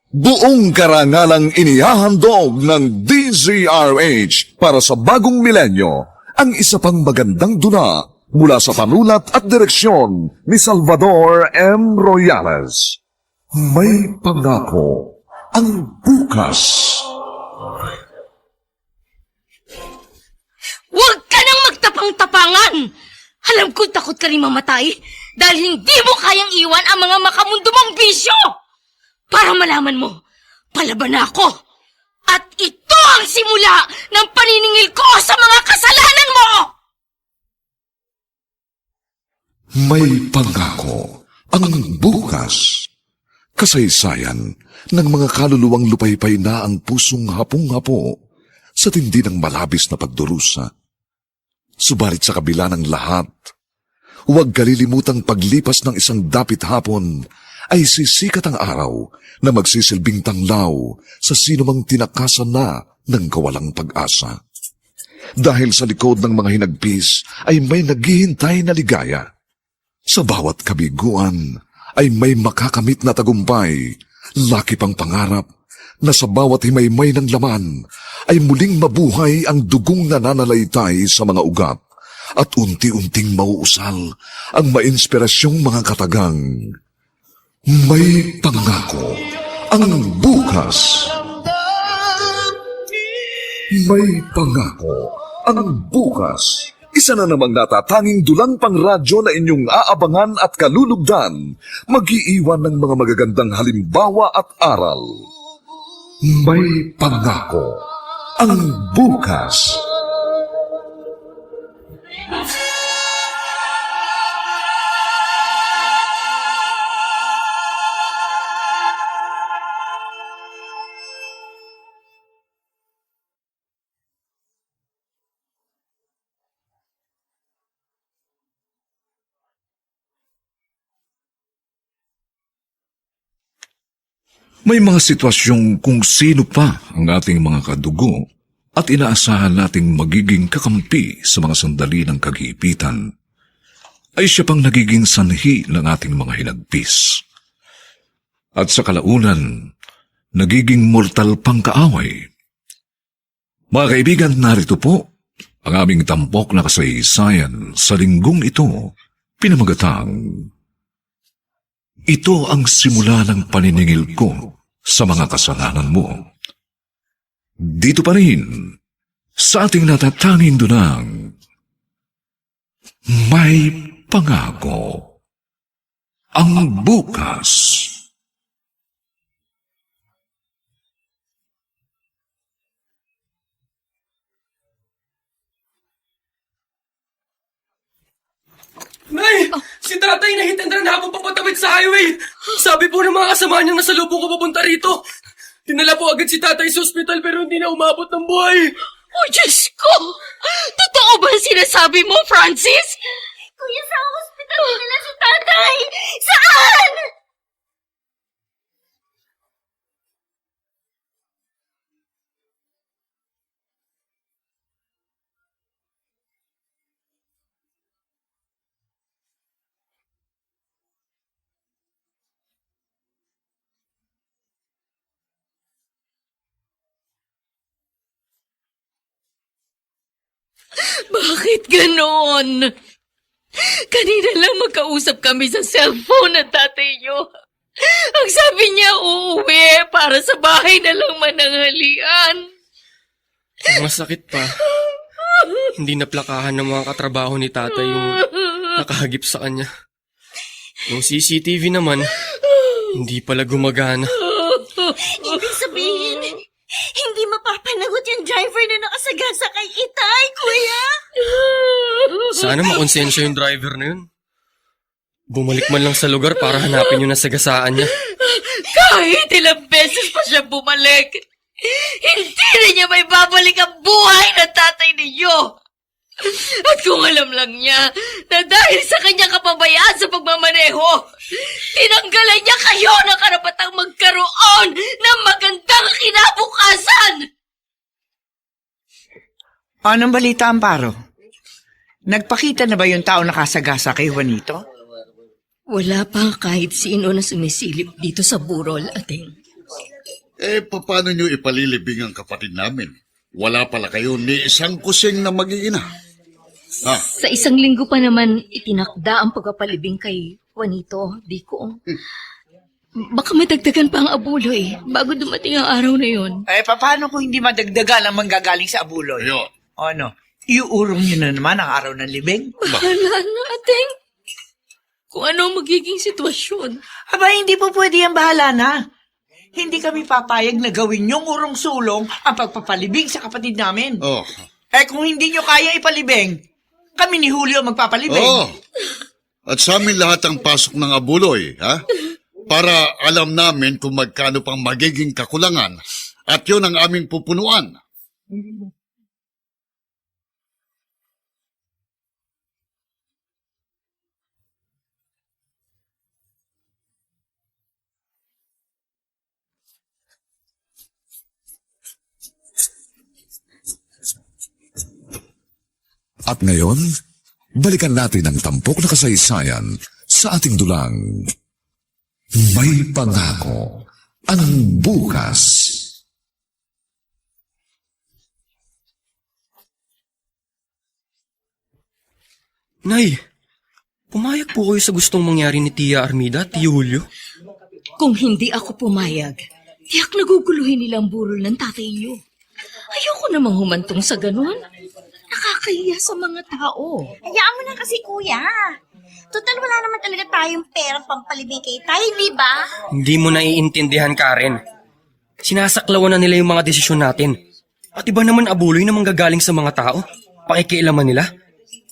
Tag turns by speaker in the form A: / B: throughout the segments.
A: Buong karangalang inihahandog ng DZRH para sa bagong milenyo ang isa pang magandang dula mula sa panulat at direksyon ni Salvador M. Royales. May pangako ang bukas.
B: Huwag ka nang magtapang-tapangan! Alam ko takot ka rin mamatay dahil hindi mo kayang iwan ang mga makamundo mong bisyo! Para malaman mo, palaban na ako! At ito ang simula ng paniningil ko sa mga kasalanan mo!
A: May pangako ang bukas. Kasaysayan ng mga kaluluwang lupaypay na ang pusong hapong-hapo sa tindi ng malabis na pagdurusa. Subalit sa kabila ng lahat, huwag kalilimutang paglipas ng isang dapit hapon ay sisikat ang araw na magsisilbing tanglaw sa sinumang tinakasan na ng kawalang pag-asa. Dahil sa likod ng mga hinagpis ay may naghihintay na ligaya. Sa bawat kabiguan ay may makakamit na tagumpay, laki pang pangarap na sa bawat himaymay ng laman ay muling mabuhay ang dugong nananalaytay sa mga ugat at unti-unting mauusal ang mainspirasyong mga katagang. May pangako ang bukas. May pangako ang bukas. Isa na namang natatanging dulang pangradyo na inyong aabangan at kalulugdan, mag-iiwan ng mga magagandang halimbawa at aral. May pangako ang bukas.
C: May mga sitwasyong kung sino pa ang ating mga kadugo at inaasahan nating magiging kakampi sa mga sandali ng kagipitan, ay siya pang nagiging sanhi ng ating mga hinagpis. At sa kalaunan, nagiging mortal pang kaaway. Mga kaibigan, narito po ang aming tampok na kasaysayan sa linggong ito, pinamagatang, ito ang simula ng paniningil ko sa mga kasalanan mo. Dito pa rin, sa ating natatanging dunang, may pangako ang bukas.
D: Nay! Si tatay na hit and run habang papatawid sa highway! Sabi po ng mga kasama niyang nasa lubong ko papunta rito. Dinala po agad si tatay sa ospital pero hindi na umabot ng buhay.
B: Oh, Diyos ko! Totoo ba ang sinasabi mo, Francis?
E: Kuya, sa hospital nila si tatay! Saan?
B: Bakit ganon? Kanina lang magkausap kami sa cellphone ng tatay niyo. Ang sabi niya uuwi para sa bahay na lang mananghalian.
D: Ang masakit pa, hindi naplakahan ng mga katrabaho ni tatay yung nakahagip sa kanya. Yung CCTV naman, hindi pala gumagana.
E: Ibig sabihin, hindi mapapanagot yung driver na nakasagasa kay Itay, kuya.
D: Sana makonsensya yung driver na yun. Bumalik man lang sa lugar para hanapin yung nasagasaan niya.
B: Kahit ilang beses pa siya bumalik, hindi na niya may babalik ang buhay ng tatay ninyo. At kung alam lang niya na dahil sa kanyang kapabayaan sa pagmamaneho, tinanggalan niya kayo ng karapatang magkaroon ng magandang kinabukasan.
F: Anong balita, Amparo? Nagpakita na ba yung tao nakasagasa kay Juanito?
B: Wala pa kahit sino na sumisilip dito sa burol, Ating.
F: Paano nyo ipalilibing ang kapatid namin? Wala pala kayo ni isang kusing na mag-iina.
B: Sa isang linggo pa naman itinakda ang pagpapalibing kay Juanito, Dico. Baka madagdagan pa ang abuloy bago dumating ang araw na yon.
G: Paano kung hindi madagdagan ang manggagaling sa abuloy?
F: Ayun.
G: O ano? Iuurong nyo na naman ang araw ng libing?
B: Bahala na, Ating. Kung ano ang magiging sitwasyon.
G: Aba, hindi po pwede yan, bahala na. Hindi kami papayag na gawin yung urong sulong ang pagpapalibing sa kapatid namin.
F: Oh.
G: Kung hindi nyo kaya ipalibing, kami ni Julio magpapalibing.
F: Oh. At sa amin lahat ang pasok ng abuloy, ha? Para alam namin kung magkano pang magiging kakulangan at yun ang aming pupunuan.
A: At ngayon, balikan natin ang tampok na kasaysayan sa ating dulang. May pangako ang bukas.
D: Nay, pumayag po kayo sa gustong mangyari ni Tia Armida at Tio Julio?
B: Kung hindi ako pumayag, tiyak naguguluhin nilang burol ng tatay niyo. Ayoko namang humantong sa ganun. Nakakahiya sa mga tao.
E: Hayaan mo na kasi, kuya. Total, wala naman talaga tayong perang pampalibing kay Tay, di ba?
D: Hindi mo naiintindihan, Karen. Sinasaklawan na nila yung mga desisyon natin. At iba naman abuloy na manggagaling sa mga tao. Pakikialaman nila.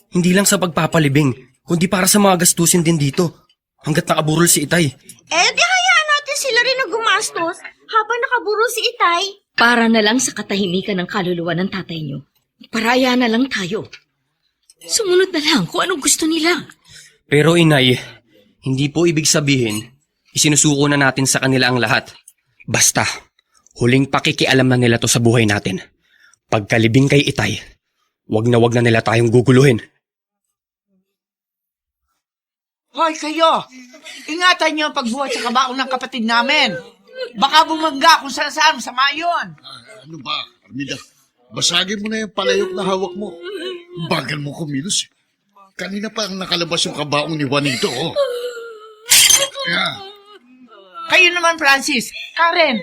D: Hindi lang sa pagpapalibing, kundi para sa mga gastusin din dito. Hanggat nakaburol si Itay.
E: Di hayaan natin sila rin na gumastos habang nakaburol si Itay.
B: Para na lang sa katahimikan ng kaluluwa ng tatay niyo. Paraya na lang tayo. Sumunod na lang kung anong gusto nila.
D: Pero inay, hindi po ibig sabihin, isinusuko na natin sa kanila ang lahat. Basta, huling pakikialam na nila to sa buhay natin. Pagkalibing kay Itay, wag na nila tayong guguluhin.
G: Hoy, kayo! Ingatan niyo ang pagbuhat sa kabaong ng kapatid namin. Baka bumangga kung saan masama yun.
F: Ano ba, Armida? Basagin mo na yung palayok na hawak mo. Bagal mo kumilos. Kanina pa ang nakalabas yung kabaong ni Juanito. Oh. Yeah.
G: Kayo naman, Francis. Karen,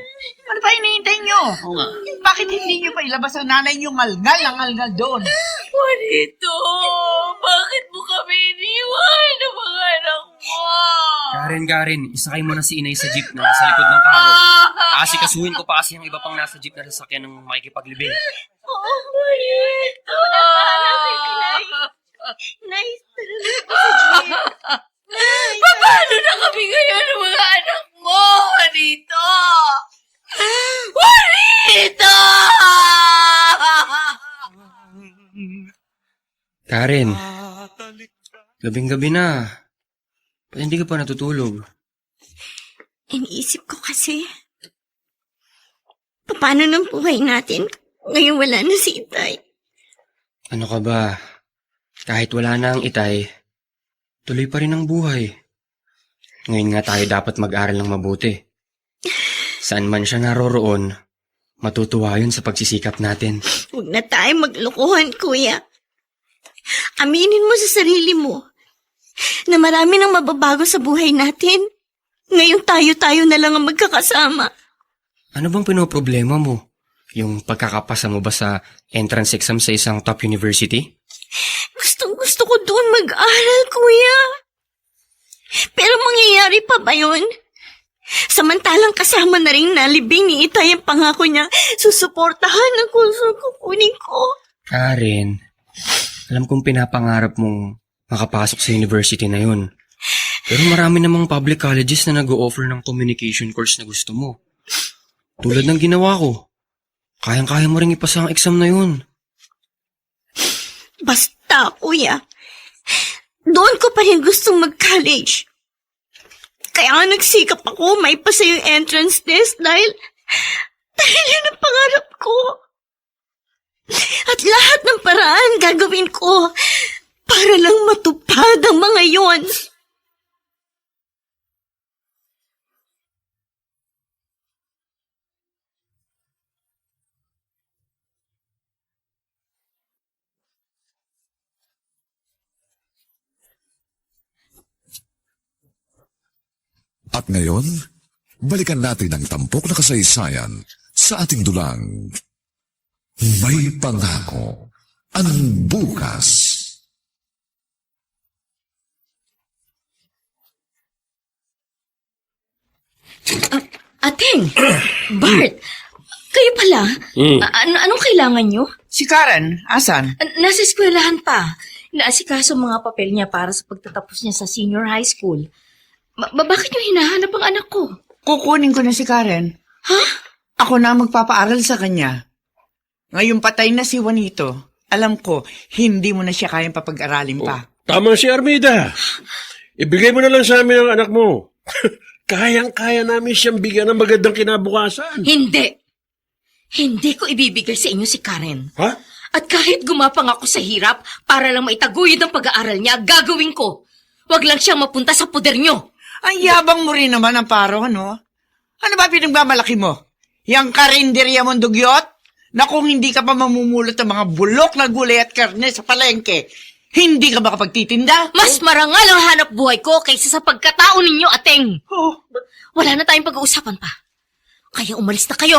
G: ano pa hinihintay nyo?
F: Oo nga.
G: Bakit hindi nyo pa ilabas ang nanay nyo ngalgal doon?
B: Juanito, bakit mo kami iniwan ng mga anak mo?
D: Karen, isakay mo na si inay sa jeep na nasa likod ng karo. Asikasuhin ko pa kasi ang iba pang nasa jeep na sasakyan ng makikipaglibing.
B: Juanito!
E: Nice, tara na po sa jeep.
B: Paano na kami ngayon ng mga anak mo, Juanito? Juanito!
D: Karen, gabing-gabi na. Ba't hindi ka pa natutulog?
E: Iniisip ko kasi, paano ng buhay natin ngayon wala na si Itay?
D: Ano ka ba? Kahit wala na ang Itay, tuloy pa rin ang buhay. Ngayon nga tayo dapat mag-aral ng mabuti. Saan man siya naroroon, matutuwa yun sa pagsisikap natin.
E: Huwag na tayo maglokohan, kuya. Aminin mo sa sarili mo na marami nang mababago sa buhay natin. Ngayon tayo-tayo na lang ang magkakasama.
D: Ano bang pinoproblema mo? Yung pagkakapasa mo ba sa entrance exam sa isang top university?
E: Gustong-gusto ko doon mag-aral, kuya. Pero mangyayari pa ba yun? Samantalang kasama na rin nalibing ni Itay ang pangako niya, susuportahan ang kurso kukunin ko.
D: Karen, alam kong pinapangarap mong makapasok sa university na yun. Pero marami namang public colleges na nag-o-offer ng communication course na gusto mo. Tulad ng ginawa ko. Kayang-kaya mo rin ipasa ang exam na yun.
E: Basta, kuya. Doon ko pa rin gustong mag-college. Kaya nga nagsikap ako maipasa yung entrance test dahil yun ang pangarap ko. At lahat ng paraan gagawin ko para lang matupad ang mga yon.
A: At ngayon, balikan natin ang tampok na kasaysayan sa ating dulang. May pangako ang bukas.
B: Ating! Bart! Kayo pala? Anong kailangan nyo?
G: Si Karen, asan?
B: Nasa eskwelahan pa. Inaasikaso mga papel niya para sa pagtatapos niya sa senior high school. Bakit nyo hinahanap ang anak ko?
G: Kukunin ko na si Karen.
B: Ha?
G: Ako na ang magpapaaral sa kanya. Ngayon patay na si Juanito. Alam ko, hindi mo na siya kayang papag-aralin pa.
H: Tama si Armida. Ibigay mo na lang sa amin ang anak mo. Kayang-kaya namin siyang bigyan ng magandang kinabukasan.
B: Hindi! Hindi ko ibibigay sa inyo si Karen.
H: Ha?
B: At kahit gumapang ako sa hirap para lang maitaguyod ang pag-aaral niya, gagawin ko. Huwag lang siyang mapunta sa poder niyo.
G: Ang yabang mo rin naman, Amparo, ano? Ano ba pinagmamalaki mo? Yang karinderya mong dugyot? Na kung hindi ka pa mamumulot ng mga bulok na gulay at karne sa palengke, hindi ka makapagtitinda?
B: Mas marangal ang hanap buhay ko kaysa sa pagkatao ninyo, Ateng.
G: Oh,
B: Wala na tayong pag-uusapan pa. Kaya umalis na kayo.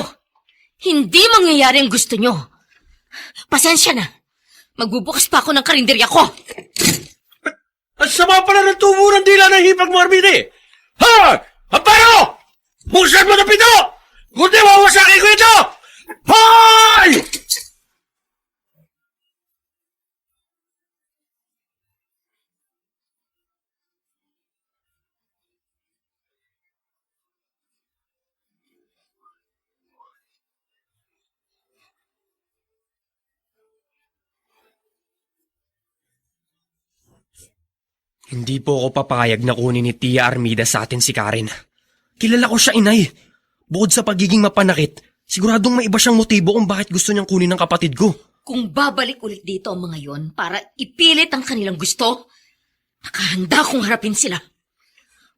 B: Hindi mangyayari ang gusto nyo. Pasensya na. Magbubukas pa ako ng karinderya ko.
H: At sama pala ng tubo ng dila ng hipag mo, Armida. Ha! Amparo! Buksan mo na pito! Kundi mawawasakin ko ito! Hoy!
D: Hindi po ako papayag na kunin ni Tia Armida sa atin si Karen. Kilala ko siya, inay. Bukod sa pagiging mapanakit, siguradong may iba siyang motibo kung bakit gusto niyang kunin ng kapatid ko.
B: Kung babalik ulit dito ang mga yon para ipilit ang kanilang gusto, nakahanda kong harapin sila.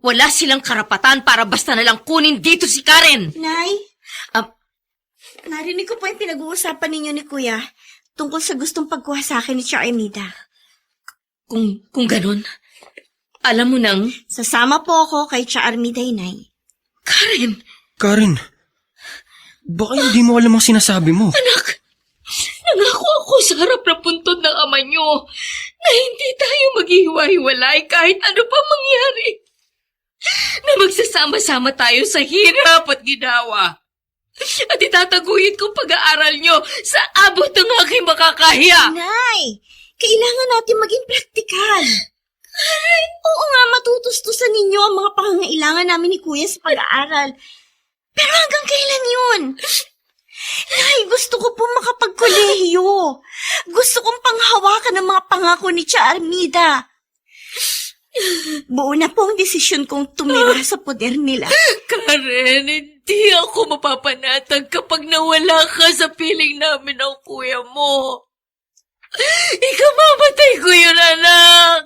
B: Wala silang karapatan para basta nalang kunin dito si Karen.
E: Nay,
B: Ah,
E: narinig ko po yung pinag-uusapan ninyo ni Kuya tungkol sa gustong pagkuha sa akin ni Tia Armida.
B: kung ganun, alam mo nang,
E: Sasama po ako kay Tia Armida, Nay.
B: Karen,
D: Karen, baka hindi mo alam ang sinasabi mo.
B: anak, nangako ako sa harap na puntod ng ama niyo na hindi tayo maghihiwa-hiwalay kahit ano pa mangyari. Na magsasama-sama tayo sa hirap at ginawa. At itataguyod kong pag-aaral niyo sa abot ng aking makakahiya.
E: Nay, kailangan natin maging praktikal. Oo nga, matutustusan ninyo ang mga pangangailangan namin ni Kuya sa pag-aaral. Pero hanggang kailan yun? Nay, gusto ko po makapagkolehiyo. Gusto kong panghawakan ng mga pangako ni Tia Armida. Buo na po ang desisyon kong tumira sa poder nila.
B: Karen, hindi ako mapapanatag kapag nawala ka sa piling namin ng kuya mo. Ikamamatay ko yun, anak!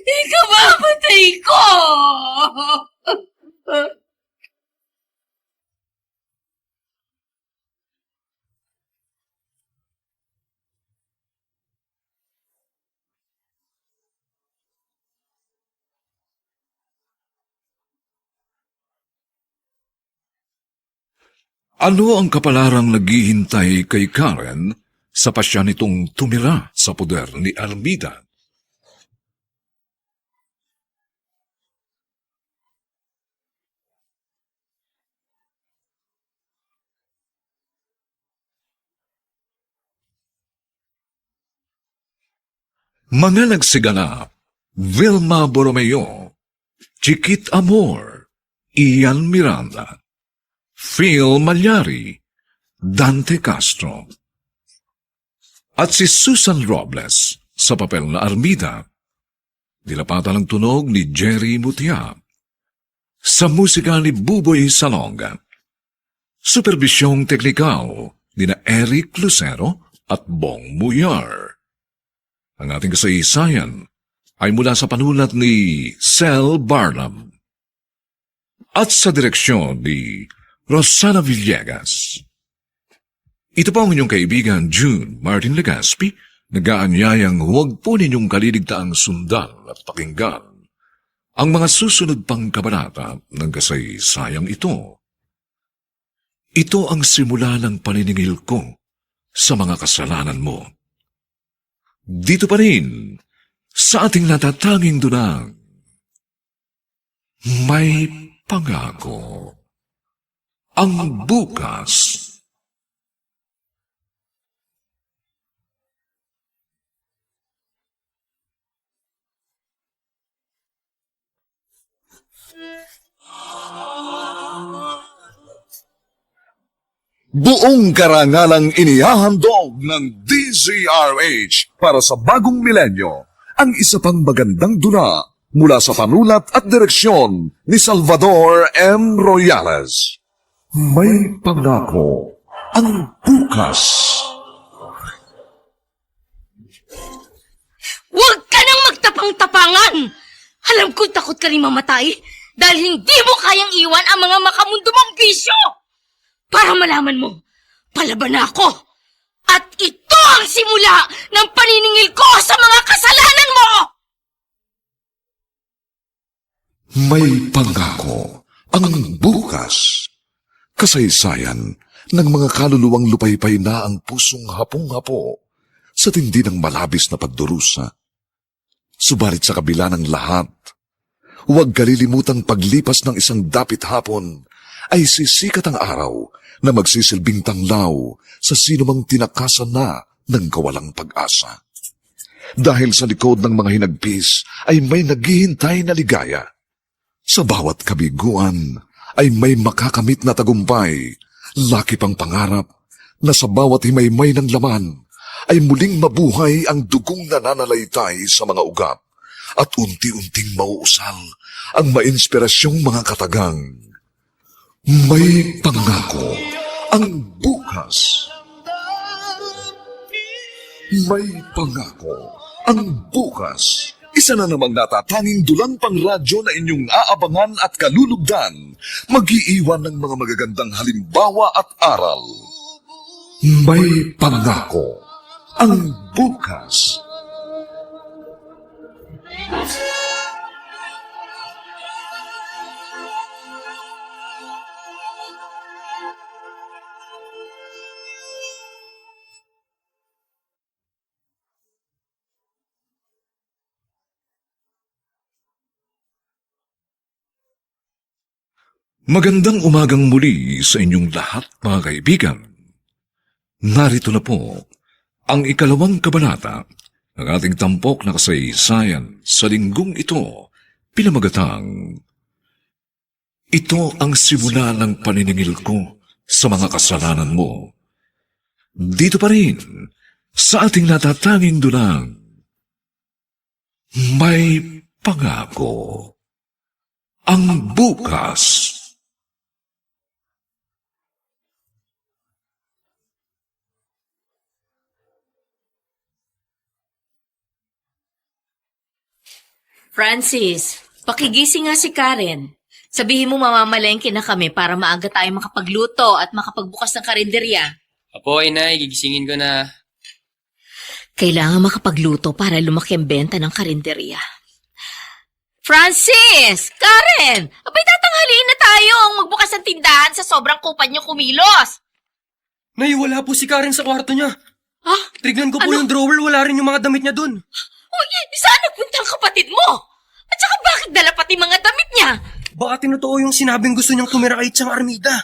B: Ikamamatay ko!
C: Ano ang kapalarang naghihintay kay Karen sa pasya nitong tumira sa poder ni Armida? Mga nagsiganap, Vilma Borromeo, Chiquit Amor, Ian Miranda, Phil Malyari, Dante Castro, at si Susan Robles sa papel na Armida. Dilapatan ng tunog ni Jerry Mutia. Sa musika ni Buboy Salonga. Superbisyong teknikal ni na Eric Lucero at Bong Muyar. Ang ating kasaysayan ay mula sa panulat ni Sel Barnum at sa direksyon ni Rosana Villegas. Ito po ang inyong kaibigan June Martin Legaspi, nag-aanyayang huwag po ninyong kaliligtaang sundan at pakinggan ang mga susunod pang kabanata ng kasaysayang ito. Ito ang simula ng paniningil ko sa mga kasalanan mo. Dito pa rin, sa ating natatanging dunang, may pangako. Ang bukas.
A: Buong karangalang inihahandog ng DZRH para sa bagong milenyo ang isa pang magandang dula mula sa panulat at direksyon ni Salvador M. Royales. May pangako ang bukas.
B: Huwag ka nang magtapang-tapangan! Alam ko takot ka rin mamatay dahil hindi mo kayang iwan ang mga makamundo mong bisyo! Para malaman mo, palaban na ako! At ito ang simula ng paniningil ko sa mga kasalanan mo!
A: May pangako ang bukas. Kasaysayan ng mga kaluluwang lupaypay na ang pusong hapong-hapo sa tindi ng malabis na pagdurusa. Subalit sa kabila ng lahat, huwag kalilimutang paglipas ng isang dapit hapon ay sisikat ang araw na magsisilbing tanglaw sa sinumang tinakasan na ng kawalang pag-asa. Dahil sa likod ng mga hinagpis ay may naghihintay na ligaya. Sa bawat kabiguan ay may makakamit na tagumpay, laki pang pangarap na sa bawat himaymay ng laman ay muling mabuhay ang dugong nananalaytay sa mga ugat at unti-unting mauusal ang mainspirasyong mga katagang. May pangako ang bukas. May pangako ang bukas. Isa na namang natatanging dulang pangradyo na inyong aabangan at kalulugdan, mag-iiwan ng mga magagandang halimbawa at aral. May pangako ang bukas.
C: Magandang umagang muli sa inyong lahat, mga kaibigan. Narito na po ang ikalawang kabanata ng ating tampok na kasaysayan sa linggong ito, pinamagatang, ito ang simula ng paniningil ko sa mga kasalanan mo. Dito pa rin, sa ating natatanging dulang, may pangako ang bukas.
B: Francis, pakigising nga si Karen. Sabihin mo mamamalengke na kami para maaga tayo makapagluto at makapagbukas ng karinderya.
D: Apo, inay, gigisingin ko na.
B: Kailangan makapagluto para lumaki ang benta ng karinderya. Francis! Karen! Abay, tatanghaliin na tayo ang magbukas ng tindahan sa sobrang kupad niyo kumilos.
D: Nay, wala po si Karen sa kwarto niya.
B: Ah?
D: Trignan ko po
B: Ano?
D: yung drawer, wala rin yung mga damit niya dun.
B: Uy, saan nagpunta ang kapatid mo? At saka bakit dala pati mga damit niya?
D: Baka tinutuo yung sinabing gusto niyang tumira kay Chang Armida.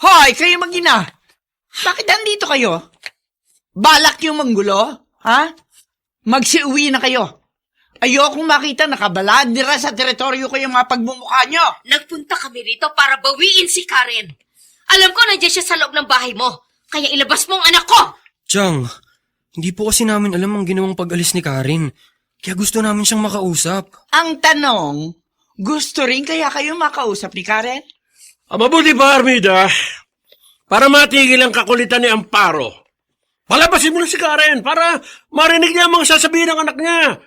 G: Hoy, kayo mag-ina! Bakit nandito kayo? Balak yung manggulo? Ha? Magsiuwi na kayo. Ayokong makita nakabaladira sa teritoryo ko yung mga pagmumukha nyo.
B: Nagpunta kami rito para bawiin si Karen. Alam ko nandiyan siya sa loob ng bahay mo. Kaya ilabas mo ang anak ko!
D: Chang, hindi po kasi namin alam ang ginawang pag-alis ni Karen. Kaya gusto namin siyang makausap.
G: Ang tanong, gusto rin kaya kayo makausap ni Karen?
H: Mabuti pa, Armida, para matigil ang kakulitan ni Amparo. Palabasin mo na si Karen para marinig niya ang mga sasabihin ng anak niya.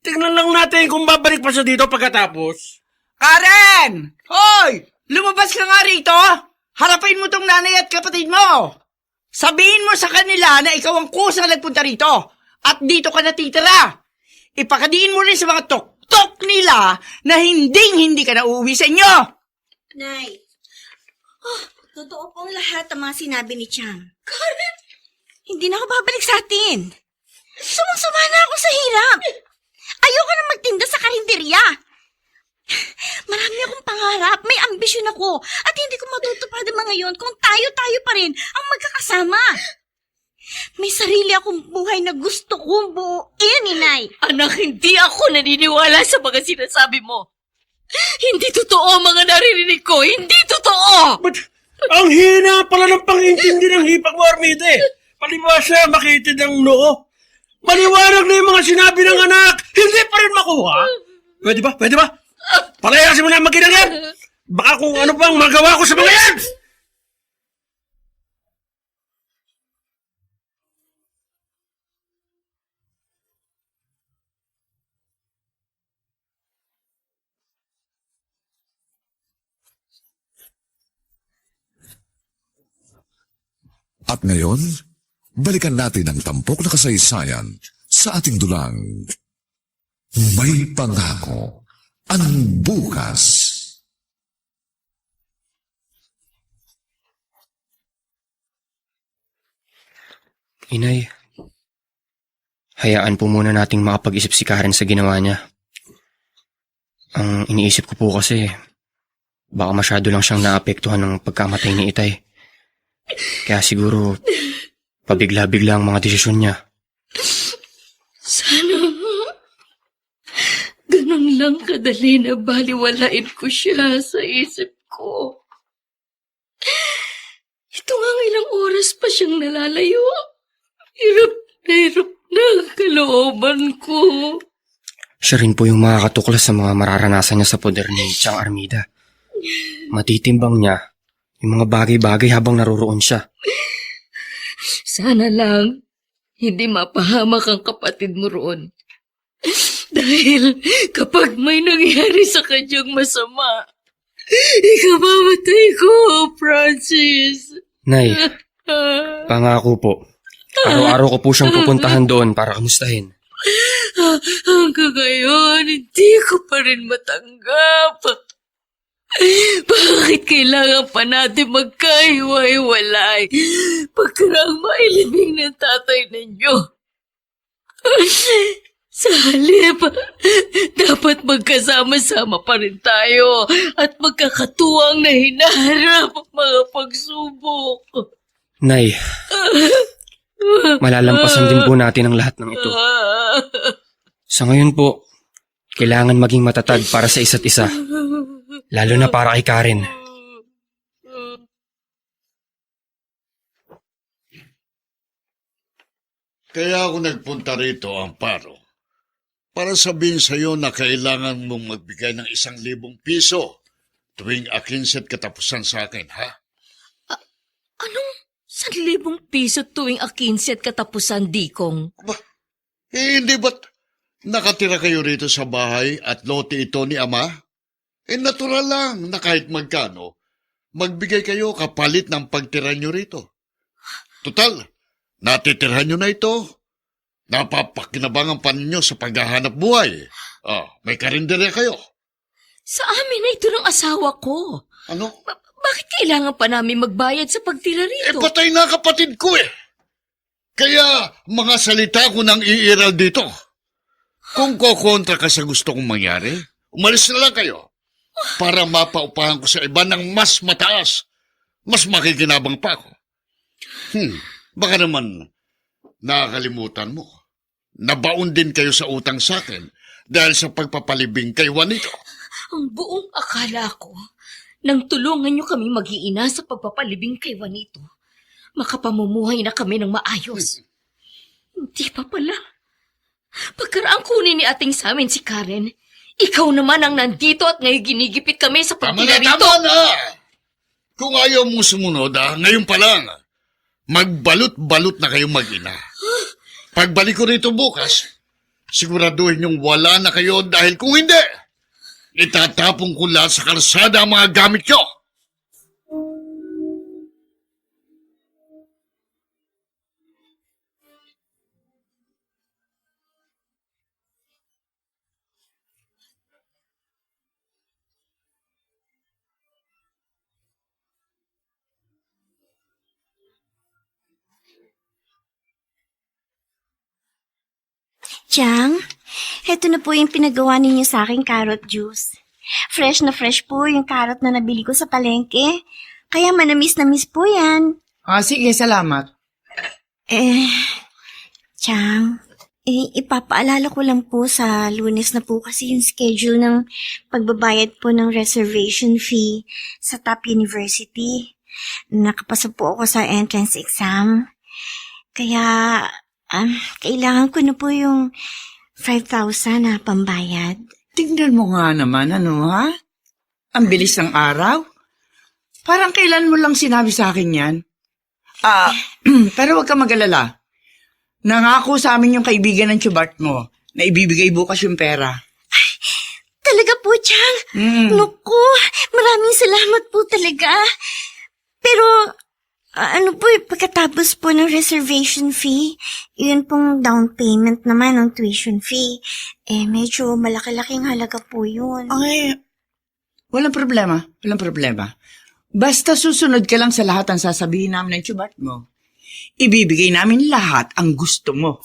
H: Tingnan lang natin kung babalik pa siya dito pagkatapos.
G: Karen! Hoy! Lumabas ka nga rito! Harapin mo tong nanay at kapatid mo! Sabihin mo sa kanila na ikaw ang kusang nagpunta rito at dito ka natitira. Ipakadiin mo rin sa mga tok-tok nila na hindi ka na uuwi sa inyo!
E: Nay, totoo pong lahat ang mga sinabi ni Chang.
B: Karen!
E: Hindi na ako babalik sa atin. Sumang-sama na ako sa hirap. Ayoko na magtinda sa karinderya. Marami akong pangarap, may ambisyon ako, at hindi ko matutupad ang mga yon kung tayo-tayo pa rin ang magkakasama. May sarili akong buhay na gusto kong buuin, Inay.
B: Anak, hindi ako naniniwala sa mga sinasabi mo. Hindi totoo ang mga naririnig ko. Hindi totoo!
H: But ang hina pala ng pang-intindi ng hipag mo, Armide. Palibasa, makitid ang noo. Maliwanag na yung mga sinabi ng anak. Hindi pa rin makuha. Pwede ba? Pwede ba? Palayasin mo na ang maginang yan. Baka kung ano bang magawa ko sa mga yan.
A: At ngayon, balikan natin ang tampok na kasaysayan sa ating dulang. May pangako ang bukas.
D: Inay, hayaan po muna nating makapag-isip si Karen sa ginawa niya. Ang iniisip ko po kasi, baka masyado lang siyang naapektuhan ng pagkamatay ni Itay. Kaya siguro, pabigla-bigla ang mga desisyon niya.
B: Sana ganun lang kadali na baliwalain ko siya sa isip ko. Ito nga ilang oras pa siyang nalalayo. Hirap na ang kalooban ko.
D: Siya rin po yung makakatuklas sa mga mararanasan niya sa poder ni Chang Armida. Matitimbang niya yung mga bagay-bagay habang naroroon siya.
B: Sana lang hindi mapahamak ang kapatid mo roon. Dahil kapag may nangyari sa kanyang masama, ikamamatay ko, Francis.
D: Nay, pangako po. Araw-araw ko po siyang pupuntahan doon para kamustahin.
B: Hanggang ngayon, hindi ko pa rin matanggap. Bakit kailangan pa natin magkahiwa-hiwalay pagkarang mailibing ng tatay ninyo? Sa halip, dapat magkasama-sama pa rin tayo at magkakatuwang na hinaharap ang mga pagsubok.
D: Nay, malalampasan din po natin ang lahat ng ito. Sa ngayon po, kailangan maging matatag para sa isa't isa. Lalo na para kay Karen.
F: Kaya ako nagpunta rito, Amparo, para sabihin sa'yo na kailangan mong magbigay ng 1,000 piso tuwing akinset katapusan sa akin, ha?
B: Anong 1,000 piso tuwing akinsi at katapusan, Dikong?
F: Ba, hindi ba't nakatira kayo rito sa bahay at lote ito ni Ama? Natural lang na kahit magkano, magbigay kayo kapalit ng pagtira nyo rito. Total, natitirhan nyo na ito. Napapakinabangan pa ninyo sa paghahanap buhay. May karinderya kayo.
B: Sa amin na ito ng asawa ko.
F: Ano?
B: Bakit kailangan pa namin magbayad sa pagtira rito?
F: Patay na kapatid ko eh. Kaya mga salita ko nang iiral dito. Kung kokontra ka sa gusto kong mangyari, umalis na lang kayo. Para mapaupahan ko sa iba ng mas mataas. Mas makikinabang pa ako. Baka naman nakakalimutan mo. Nabaon din kayo sa utang sa akin dahil sa pagpapalibing kay Juanito.
B: Ang buong akala ko, nang tulungan niyo kami mag-iina sa pagpapalibing kay Juanito, makapamumuhay na kami ng maayos. Hindi pa pala. Pagkaraang kunin ni ating sa amin si Karen, ikaw naman ang nandito at ngayon ginigipit kami sa pagtira rito.
F: Tama na! Kung ayaw mong sumunod, ngayon pa lang. Magbalot-balot na kayong mag-ina. Pagbalik ko rito bukas, siguraduhin yung wala na kayo dahil kung hindi, itatapong ko lahat sa kalsada ang mga gamit nyo.
E: Chang, heto na po yung pinagawa ninyo sa aking carrot juice. Fresh na fresh po yung carrot na nabili ko sa palengke. Kaya manamis na miss po yan.
G: Sige, salamat.
E: Chang, ipapaalala ko lang po sa Lunes na po kasi yung schedule ng pagbabayad po ng reservation fee sa top university. Nakapasa po ako sa entrance exam. Kaya, kailangan ko na po yung 5,000 na pambayad.
G: Tingnan mo nga naman, ha? Ang bilis ng araw. Parang kailan mo lang sinabi sa akin yan? Pero huwag ka mag-alala. Nangako sa amin yung kaibigan ng Chubart mo na ibibigay bukas yung pera.
E: Talaga po, Chang? Naku, maraming salamat po talaga. Pero, pagkatapos po ng reservation fee, yun pong down payment naman ng tuition fee. Medyo malaki-laking halaga po yun.
G: Ay, walang problema. Basta susunod ka lang sa lahat ang sasabihin namin ng Chubart mo. Ibibigay namin lahat ang gusto mo.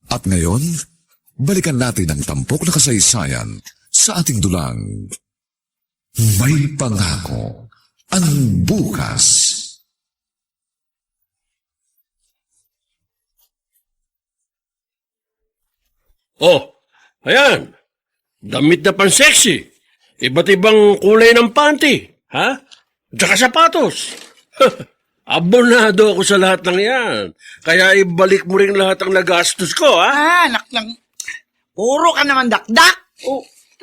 A: At ngayon, balikan natin ang tampok na kasaysayan sa ating dulang. May pangako ang bukas.
H: Oh, ayan. Damit na pan-sexy. Iba't ibang kulay ng panty. Ha? Tsaka sapatos. Abonado ako sa lahat ng yan. Kaya ibalik mo rin lahat ang nagastos ko, ha?
G: Anak lang. Puro ka naman dakdak.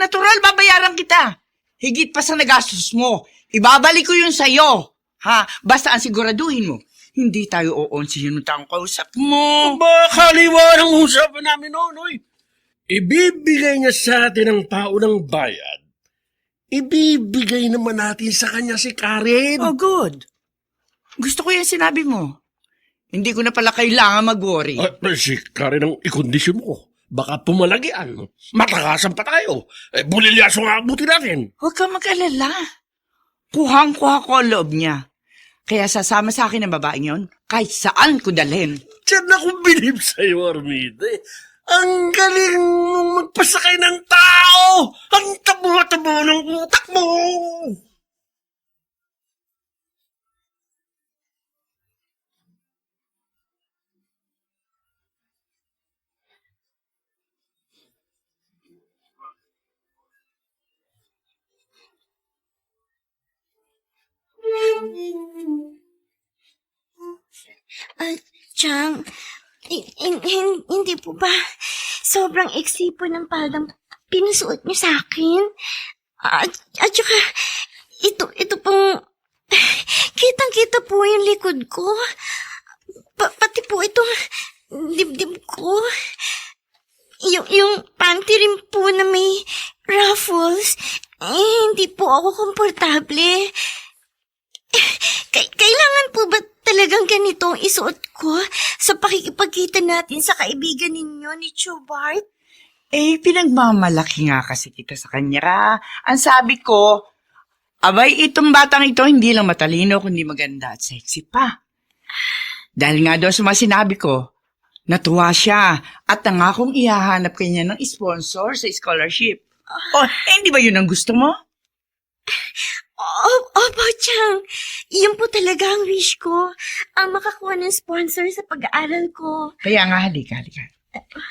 G: Natural, babayaran kita. Higit pa sa nagastos mo. Ibabalik ko yun sa'yo. Ha? Basta ang siguraduhin mo. Hindi tayo oonsihin ng taong kausap mo.
H: Ba, kaliwa ng usapan namin, Nonoy. Ibibigay niya sa atin ang paunang bayad. Ibibigay naman natin sa kanya si Karen.
G: Oh, good. Gusto ko yung sinabi mo. Hindi ko na pala kailangan mag-worry.
H: Si Karen ang ikondisyon mo. Baka pumalagian. Matakasan pa tayo. Bulilyaso nga abutin natin.
G: Huwag kang mag-alala. Kuhang-kuha ko ang loob niya. Kaya sasama sa akin ang babaeng yon kahit saan ko dalhin.
H: Diyan akong bilib sa'yo, Armide. Ang galing mong magpasakay ng tao! Ang tabo-tabo ng utak mo!
E: Chang, hindi po ba sobrang iksi po ng paldang pinusuot niyo sa akin? At saka, ito pong, kitang-kita po yung likod ko. Pati po itong dibdib ko. Yung panty rin po na may ruffles, hindi po ako komportable. Kailangan po ba talagang ganito ang isuot ko sa pakikipagkita natin sa kaibigan ninyo ni Chubart?
G: Pinagmamalaki nga kasi kita sa kanya. Ang sabi ko, abay, itong batang ito hindi lang matalino, kundi maganda at sexy pa. Dahil nga doon sa mga sinabi ko, natuwa siya at nangakong ihahanap kanya ng sponsor sa scholarship. Hindi ba yun ang gusto mo?
E: Opo, Chang. Iyon po talaga ang wish ko. Ang makakuha ng sponsor sa pag-aaral ko.
G: Kaya nga, halika.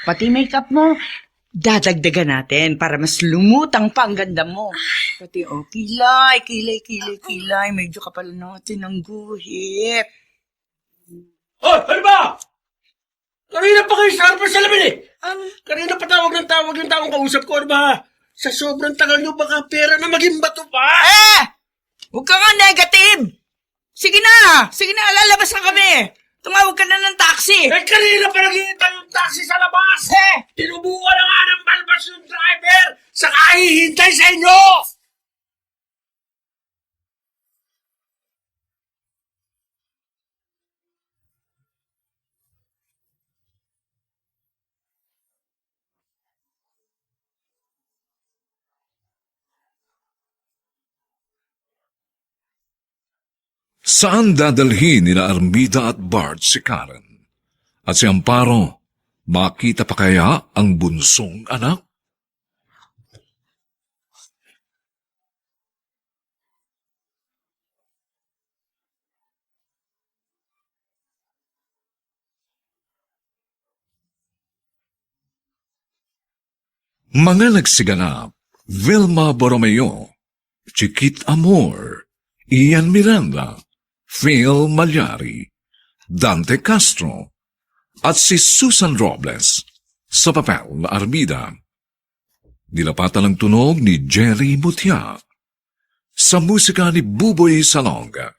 G: Pati makeup mo, dadagdagan natin para mas lumutang pa ang ganda mo. Pati kilay. Medyo kapal natin ang guhit.
H: Oh, ano ba? Kanina pa kayo sarap sa lamin eh. Kanina pa tawag ng taong kausap ko. Ano ba? Sa sobrang tagal nyo baka pera na maging bato pa.
G: Huwag ka nga negative! Sige na, lalabas na kami. Tumawag ka na ng taxi.
H: Kanina pa naghihintay yung taxi sa labas. Tinubukan na nga ng balbas yung driver. Saka hihintay sa inyo.
C: Saan dadalhin nila Armida at Bart si Karen? At si Amparo, makita pa kaya ang bunsong anak? Mga nagsiganap, Vilma Borromeo, Chiquit Amor, Ian Miranda, Phil Malyari, Dante Castro, at si Susan Robles sa papel na Armida. Nilapatan ang tunog ni Jerry Mutia. Sa musika ni Buboy Salonga.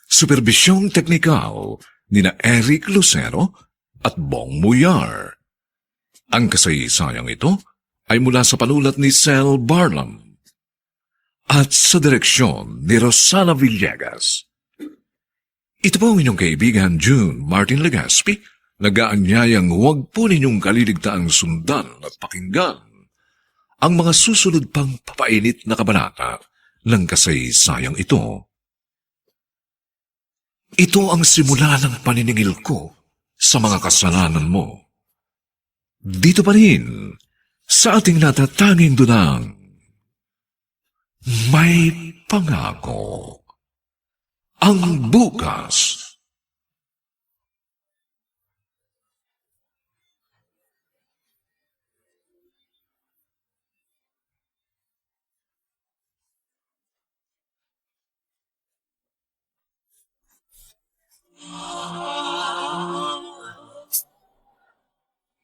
C: Superbisyong teknikal ni na Eric Lucero at Bong Muyar. Ang kasaysayang ito ay mula sa panulat ni Sel Barlam at sa direksyon ni Rosana Villegas. Ito po ang inyong kaibigan June Martin Legaspi, nag-aanyayang huwag po ninyong kaliligtaang sundan at pakinggan ang mga susunod pang papainit na kabanata ng kasaysayang ito. Ito ang simula ng paniningil ko sa mga kasalanan mo. Dito pa rin, sa ating natatanging dunang, may pangako. Ang bukas.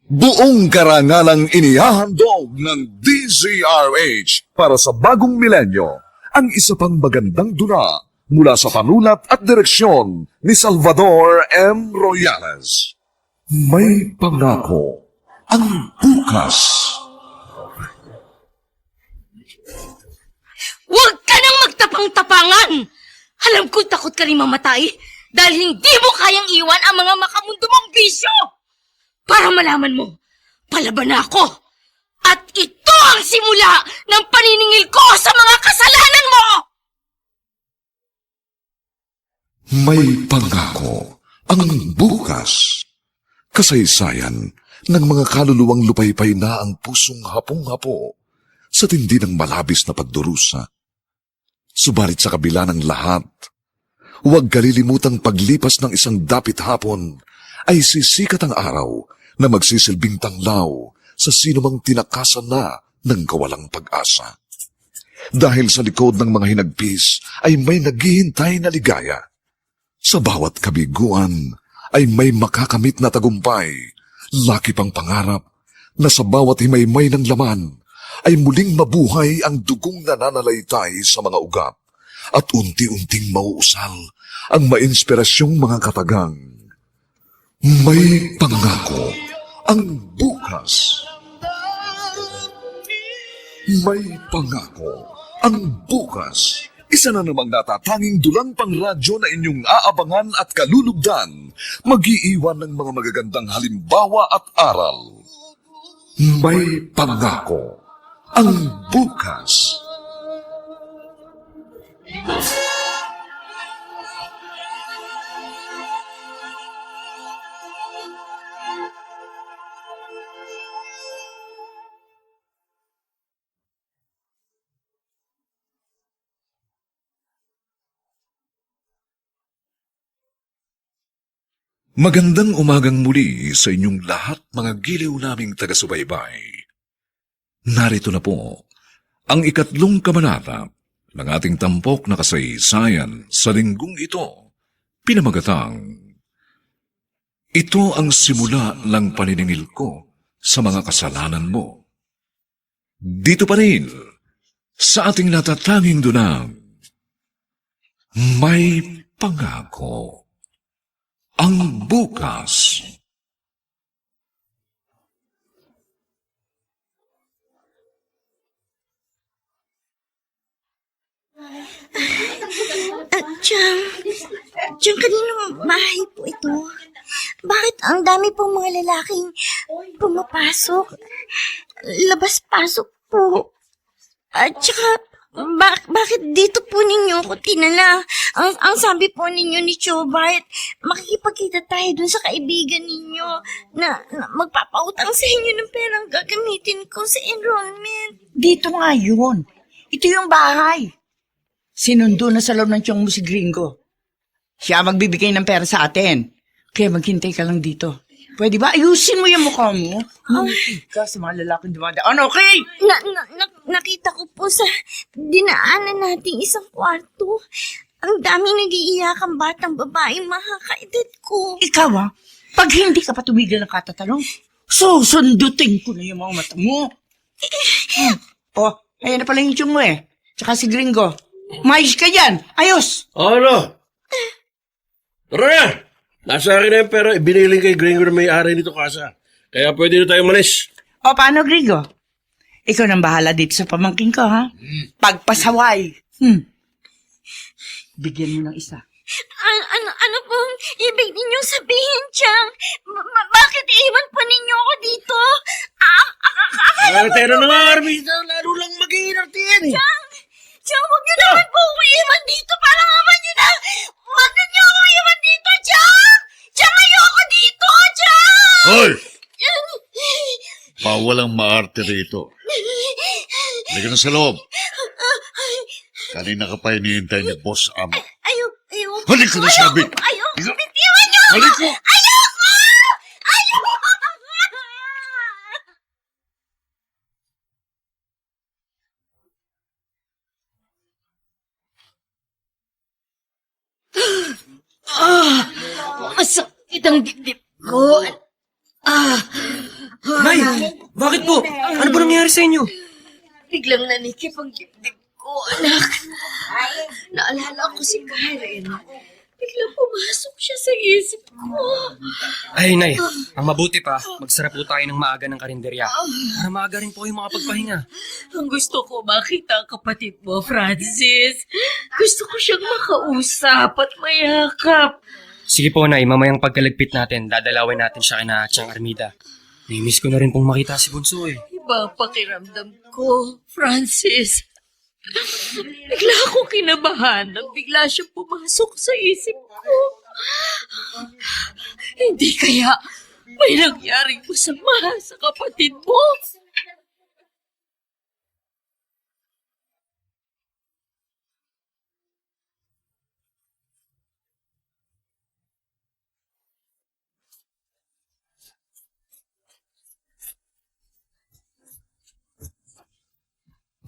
A: Buong karangalang inihahandog ng DZRH para sa bagong milenyo ang isa pang magandang dula mula sa panulat at direksyon ni Salvador M. Royales. May pangako ang bukas.
B: Huwag ka nang magtapang-tapangan! Alam ko takot ka rin mamatay dahil hindi mo kayang iwan ang mga makamundo mong bisyo! Para malaman mo, palaban na ako! At ito ang simula ng paniningil ko sa mga kasalanan mo!
A: May pangako ang bukas. Kasaysayan ng mga kaluluwang lupaypay na ang pusong hapong-hapo sa tindi ng malabis na pagdurusa. Subalit sa kabila ng lahat, huwag kalilimutang paglipas ng isang dapit hapon ay sisikat ang araw na magsisilbing tanglaw sa sinumang tinakasan na ng kawalang pag-asa. Dahil sa likod ng mga hinagpis ay may naghihintay na ligaya. Sa bawat kabiguan ay may makakamit na tagumpay, laki pang pangarap na sa bawat himaymay ng laman ay muling mabuhay ang dugong nananalaytay sa mga ugat at unti-unting mauusal ang mainspirasyong mga katagang. May pangako ang bukas. May pangako ang bukas. Isa na namang natatanging dulang pangradyo na inyong aabangan at kalulugdan, mag-iiwan ng mga magagandang halimbawa at aral. May pangako ang bukas.
C: Magandang umagang muli sa inyong lahat mga giliw naming taga-subaybay. Narito na po ang 3 kabanata ng ating tampok na kasaysayan sa linggong ito, pinamagatang, "Ito ang simula ng paniningil ko sa mga kasalanan mo." Dito pa rin sa ating natatanging dunang, May Pangako ang Bukas.
E: Diyan kanino bahay po ito? Bakit ang dami pong mga lalaking pumapasok? Labas-pasok po. At saka, bakit dito po ninyo ako tinala? Ang sabi po ninyo ni Chobart, makikipagkita tayo dun sa kaibigan ninyo na magpapautang sa inyo ng perang gagamitin ko sa enrollment.
G: Dito nga yun. Ito yung bahay. Sinundo na sa loob ng tiyong mo si Gringo. Siya magbibigay ng pera sa atin. Kaya maghintay ka lang dito. Pwede ba? Ayusin mo yung mukha mo. Ka sa mga lalaking dumadaan. Okay!
E: Nakita ko po sa dinaanan nating isang kwarto. Ang daming nag-iiyakang batang babaeng makakaedad ko.
G: Ikaw pag hindi ka pa tumigil ng katatanong, susundutin ko na yung mga mata mo. Ayan na pala yung tiyong mo Tsaka si Gringo. Mais ka dyan! Ayos!
H: Ano? Tara na! Nasa akin na yung pera, ibiniling kay Gringo na may-ari nito kasa. Kaya pwede na tayo malis.
G: Paano, Gringo? Ikaw nang bahala dito sa pamangking ko, ha? Pagpasaway. Bigyan mo ng isa.
E: Ano pong ibig ninyong sabihin, Chang? Bakit iiwan pa ninyo ako dito?
H: Tayo na nga, Armita. Lalo lang mag-iinarte yan
E: Chang, huwag niyo naman po ako iiwan dito. Parang aman niyo na. Huwag niyo ako iiwan dito, Chang! Chang, ayoko dito, Chang!
F: Hoy! Pawalang maarte rito. Halika na sa loob. Kanina ka pa hinihintay ni Boss Am.
E: Ayoko.
F: Halika na sabi!
E: Ayoko. Bitiwan niyo ako!
F: Halika!
E: Ayoko! Ayoko!
B: Masakit ang dibdib ko.
D: Nay, bakit po? Ano ba nangyari sa inyo?
B: Biglang nanikip ang dibdib ko, anak. Naalala ko si Karen. Biglang pumasok siya sa isip ko.
D: Ay, Nay, ang mabuti pa, magsara po tayo ng maaga ng karinderya. Para maaga rin po kayo makapagpahinga.
B: Ang gusto ko makita ang kapatid mo, Francis. Gusto ko siyang makausap at mayakap.
D: Sige po, Nay, mamayang pagkalagpit natin, dadalawin natin siya kina Chang Armida. Namiss ko na rin pong makita si Bunso
B: Iba ang pakiramdam ko, Francis. Bigla ako kinabahan nang bigla siyang pumasok sa isip ko. Hindi kaya may nangyaring masama sa kapatid mo?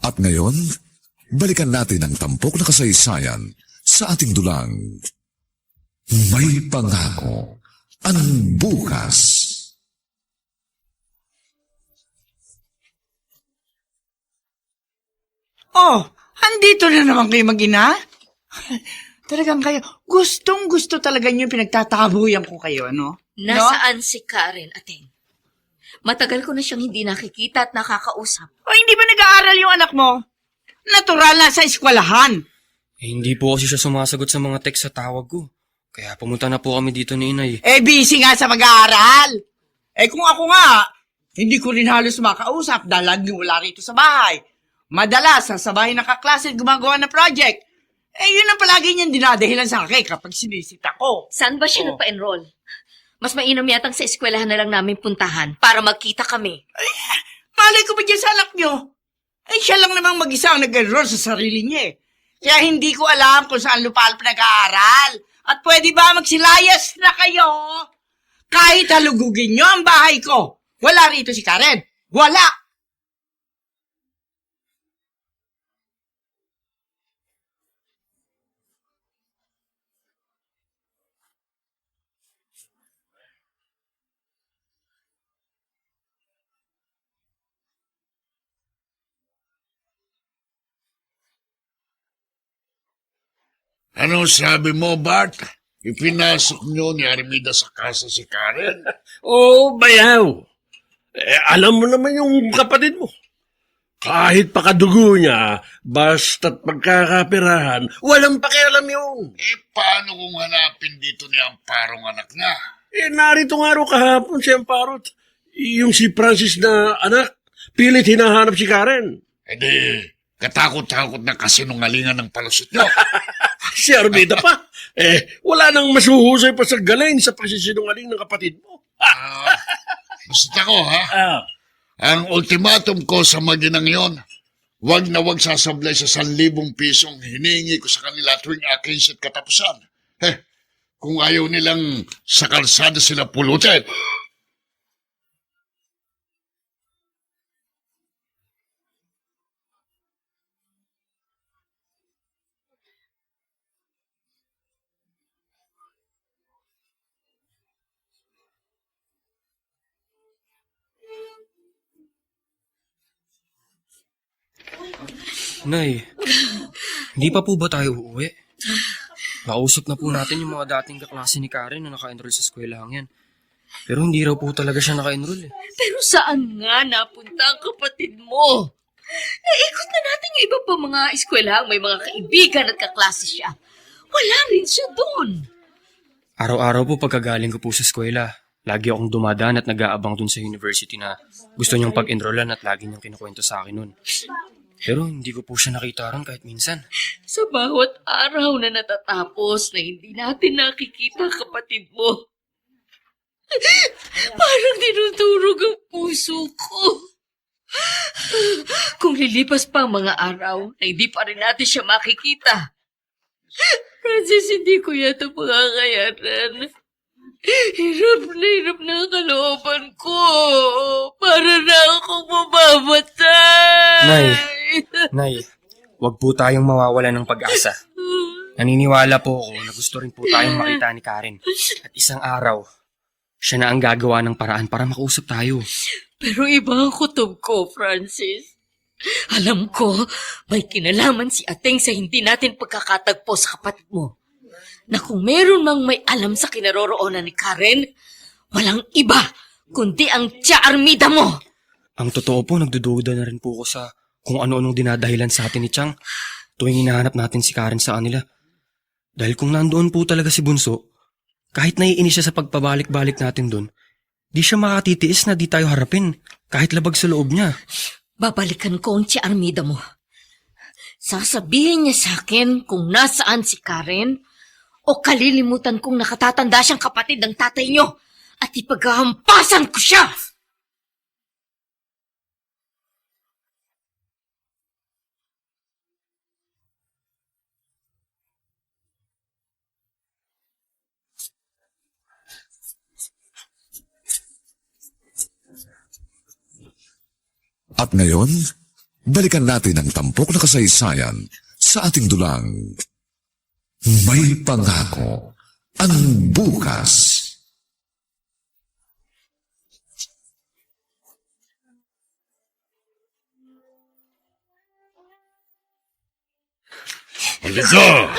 A: At ngayon, balikan natin ang tampok na kasaysayan sa ating dulang. May Pangako ang Bukas.
G: Andito na naman kayo mag-ina? Talagang kayo, gustong-gusto talaga niyo pinagtatabuyan ko kayo, ano?
B: Nasaan si Karen, Ateng? Matagal ko na siyang hindi nakikita at nakakausap.
G: Hindi ba nag-aaral yung anak mo? Natural na sa eskwelahan.
D: Hindi po kasi siya sumasagot sa mga text sa tawag ko. Kaya pumunta na po kami dito ni Inay.
G: Busy nga sa mag-aaral. Kung ako nga, hindi ko rin halos makausap dahil laging wala rito sa bahay. Madalas, sa bahay ng kaklase gumagawa ng project. Yun ang palagi niyang dinadahilan sa akin kapag sinisita ko.
B: Saan ba siya nagpa-enroll? Mas mainam yatang sa eskwelahan na lang namin puntahan para magkita kami.
G: Malay ko ba dyan sa anak niyo? Siya lang namang mag-isa ang nag-enroll sa sarili niya. Kaya hindi ko alam kung saan lupal nag-aaral. At pwede ba magsilayas na kayo? Kahit halugugin niyo ang bahay ko. Wala rito si Karen. Wala!
F: Ano sabi mo, Bart? Ipinasok niyo ni Armida sa kasa si Karen?
H: Oo, bayaw. Alam mo naman yung kapatid mo. Kahit pakadugo niya, basta't pagkakapirahan, walang pakialam yun.
F: Paano kung hanapin dito ni Amparong anak niya?
H: Narito nga raw kahapon si Amparot. Yung si Francis na anak, pilit hinahanap si Karen.
F: Di, katakot-takot na kasinungalingan ng palusot niyo.
H: Si Armida pa. Wala nang masuhusay pa sa galing sa pagsisinungaling ng kapatid mo.
F: Basta ako, ha?
H: Ah,
F: Ang ultimatum ko sa maginang yon, wag na wag sasablay sa 1,000 pisong hinihingi ko sa kanila tuwing akin at katapusan. Kung ayaw nilang sa kalsada sila pulutin.
D: Nay, hindi pa po ba tayo uuwi? Nakausap na po natin yung mga dating kaklase ni Karen na naka-enroll sa eskwelahan yan. Pero hindi raw po talaga siya naka-enroll eh.
B: Pero saan nga napunta ang kapatid mo? Naikot na natin yung iba pa mga eskwelahan, may mga kaibigan at kaklase siya. Wala rin siya doon.
D: Araw-araw po pagkagaling ko po sa eskwela, lagi akong dumadaan at nag-aabang dun sa university na gusto niyang pag-enrollan at lagi niyang kinukwento sa akin nun. Pero hindi ko po siya nakita ron kahit minsan.
B: Sa bawat araw na natatapos na hindi natin nakikita ang kapatid mo, parang dinudurog ang puso ko. Kung lilipas pa ang mga araw na hindi pa rin natin siya makikita, Francis, hindi ko yata makakayanan. Hirap na ang kalooban ko. Para na akong mamamatay.
D: Nay, wag po tayong mawawala ng pag-asa. Naniniwala po ako na gusto rin po tayong makita ni Karen. At isang araw, siya na ang gagawa ng paraan para makausap tayo.
B: Pero iba ang kutob ko, Francis. Alam ko, may kinalaman si Ateng sa hindi natin pagkakatagpo sa kapatid mo. Na kung meron mang may alam sa kinaroroonan ni Karen, walang iba kundi ang Tia Armida mo.
D: Ang totoo po, nagdududa na rin po ko sa kung ano-anong dinadahilan sa atin ni Chang tuwing hinahanap natin si Karen sa kanila. Dahil kung nandoon po talaga si Bunso, kahit naiinis siya sa pagpabalik-balik natin doon, di siya makatitiis na di tayo harapin kahit labag sa loob niya.
B: Babalikan ko ang Tia Armida mo. Sasabihin niya sa akin kung nasaan si Karen o kalilimutan kong nakatatanda siyang kapatid ng tatay niyo at ipaghahampasan ko siya!
A: At ngayon, balikan natin ang tampok na kasaysayan sa ating dulang. May pangako ang bukas.
F: Halika!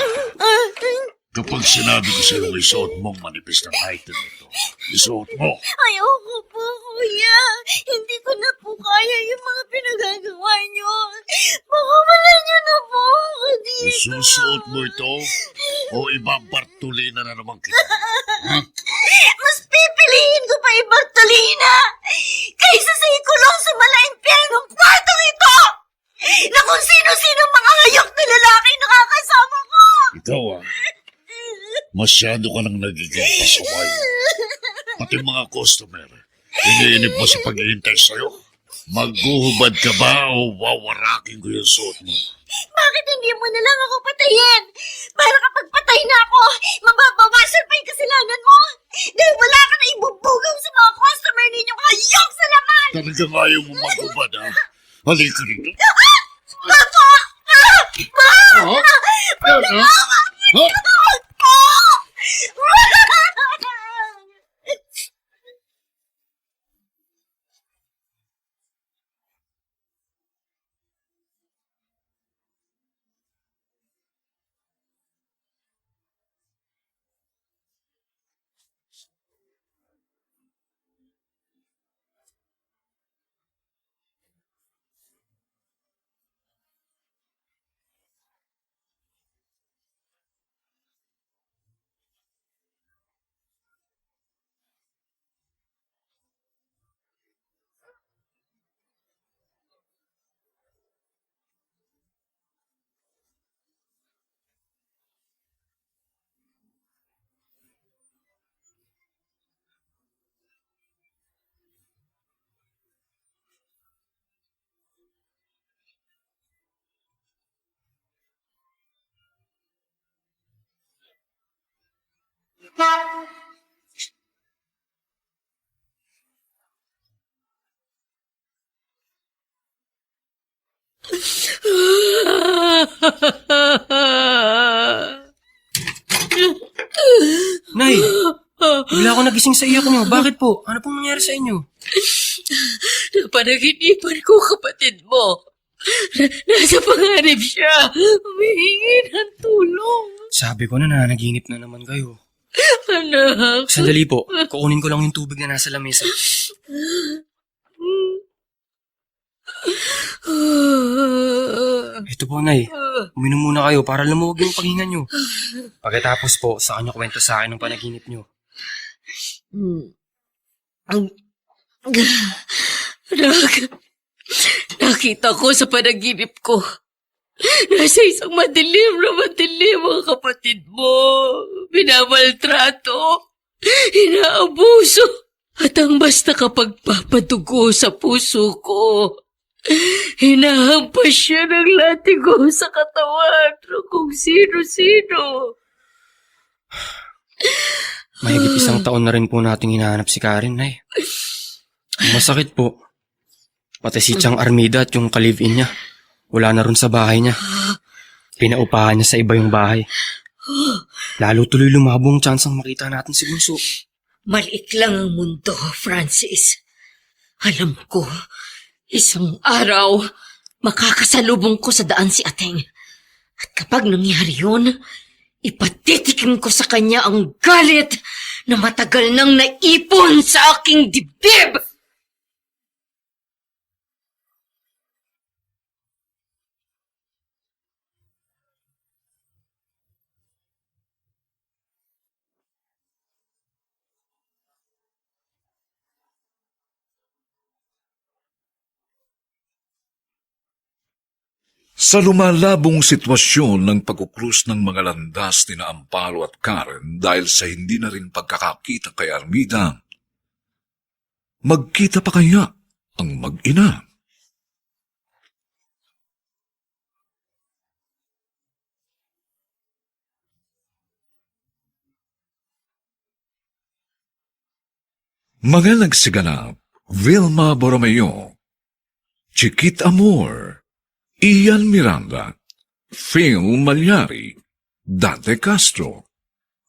F: Kapag sinabi ko sa'yo ang isuot mong manipis ng item ito, isuot mo.
E: Ayoko po, kuya. Hindi ko na po kaya yung mga pinagagawa niyo. Makawalan niyo na po ako dito.
F: Isusuot mo ito o ibabartulina na naman kita.
E: Mas pipiliin ko pa ibartolina kaysa sa ikulong sa malaimpiernong kwartong ito na kung sino-sino mga hayok na lalaki nakakasama ko.
F: Ikaw masyado ka nang nagiging pasaway. Pati mga customer, iniinip mo sa paghihintay sa'yo. Maghuhubad ka ba o wawarakin ko yung suot mo?
E: Bakit hindi mo na lang ako patayin? Para kapag patay na ako, mababawasan pa yung kasalanan mo. Dahil wala ka na ibubugaw sa mga customer ninyong hayok sa laman.
F: Talagang ayaw mo maghubad, ha? Halika rito.
E: Papa!
F: Oh? Ano? Huh?
D: Nay, bigla ako nagising sa iyak niyo. Bakit po? Ano pong nangyari sa inyo?
B: Napanaginipan ko kapatid mo. Nasa panganib siya. Humihingi ng tulong.
D: Sabi ko na nanaginip na naman kayo.
B: Anak.
D: Sandali po, kukunin ko lang yung tubig na nasa lamesa. Ito po, Nay. Uminom muna kayo para lumuwag yung paghinga nyo. Pagkatapos po, sa kanya kwento sa akin ng panaginip nyo.
B: Nakita ko sa panaginip ko. Nasa isang madilim ang kapatid mo. Binamaltrato. Inaabuso. At ang basta kapag papadugo sa puso ko. Hinahampas siya ng latigo sa katawan ng kung sino-sino.
D: Mahigit 1 taon na rin po nating hinahanap si Karen, Nay. Ang masakit po. Pati si Chang Armida at yung ka-live-in niya. Wala na rin sa bahay niya. Pinaupahan niya sa iba yung bahay. Lalo tuloy lumabo ang tsansang makita natin si Bunso.
B: Maliit lang ang mundo, Francis. Alam ko, isang araw, makakasalubong ko sa daan si Ateng. At kapag nangyari yun, ipatitikim ko sa kanya ang galit na matagal nang naipon sa aking dibdib.
C: Sa lumalabong sitwasyon ng pagkukrus ng mga landas ni na Amparo at Karen dahil sa hindi na rin pagkakakita kay Armida, magkita pa kaya ang mag-ina? Mga nagsiganap, Vilma Borromeo, Chiquit Amor, Ian Miranda, Phil Malyari, Dante Castro,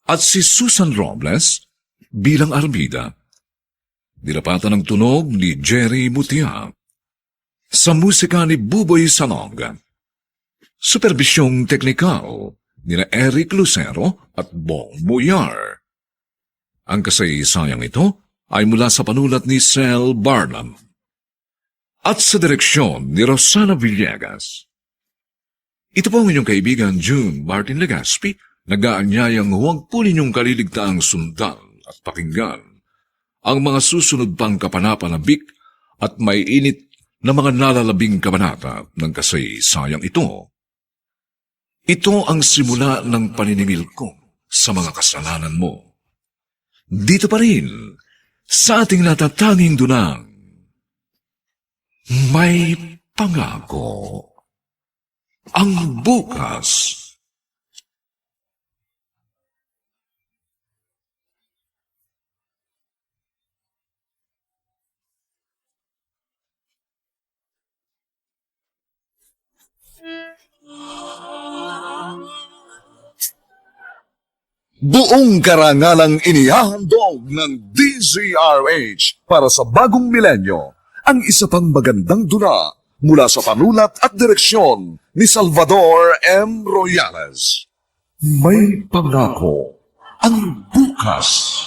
C: at si Susan Robles bilang Armida. Dilapatan ng tunog ni Jerry Mutia. Sa musika ni Buboy Salong. Superbisyong teknikal ni Eric Lucero at Bong Muyar. Ang kasaysayang ito ay mula sa panulat ni Sel Barnum at sa direksyon ni Rosana Villegas. Ito po ang inyong kaibigan June Martin Legaspi, nag-aanyayang huwag po ninyong kaliligtaang sundan at pakinggan ang mga susunod pang kapanapanabik at may init na mga nalalabing kabanata ng kasaysayang ito. Ito ang simula ng paniningil ko sa mga kasalanan mo. Dito pa rin, sa ating natatanging dunang, may pangako ang bukas.
A: Buong karangalang inihahandog ng DZRH para sa bagong milenyo ang isa pang magandang dula mula sa panulat at direksyon ni Salvador M. Royales. May pangako ang bukas.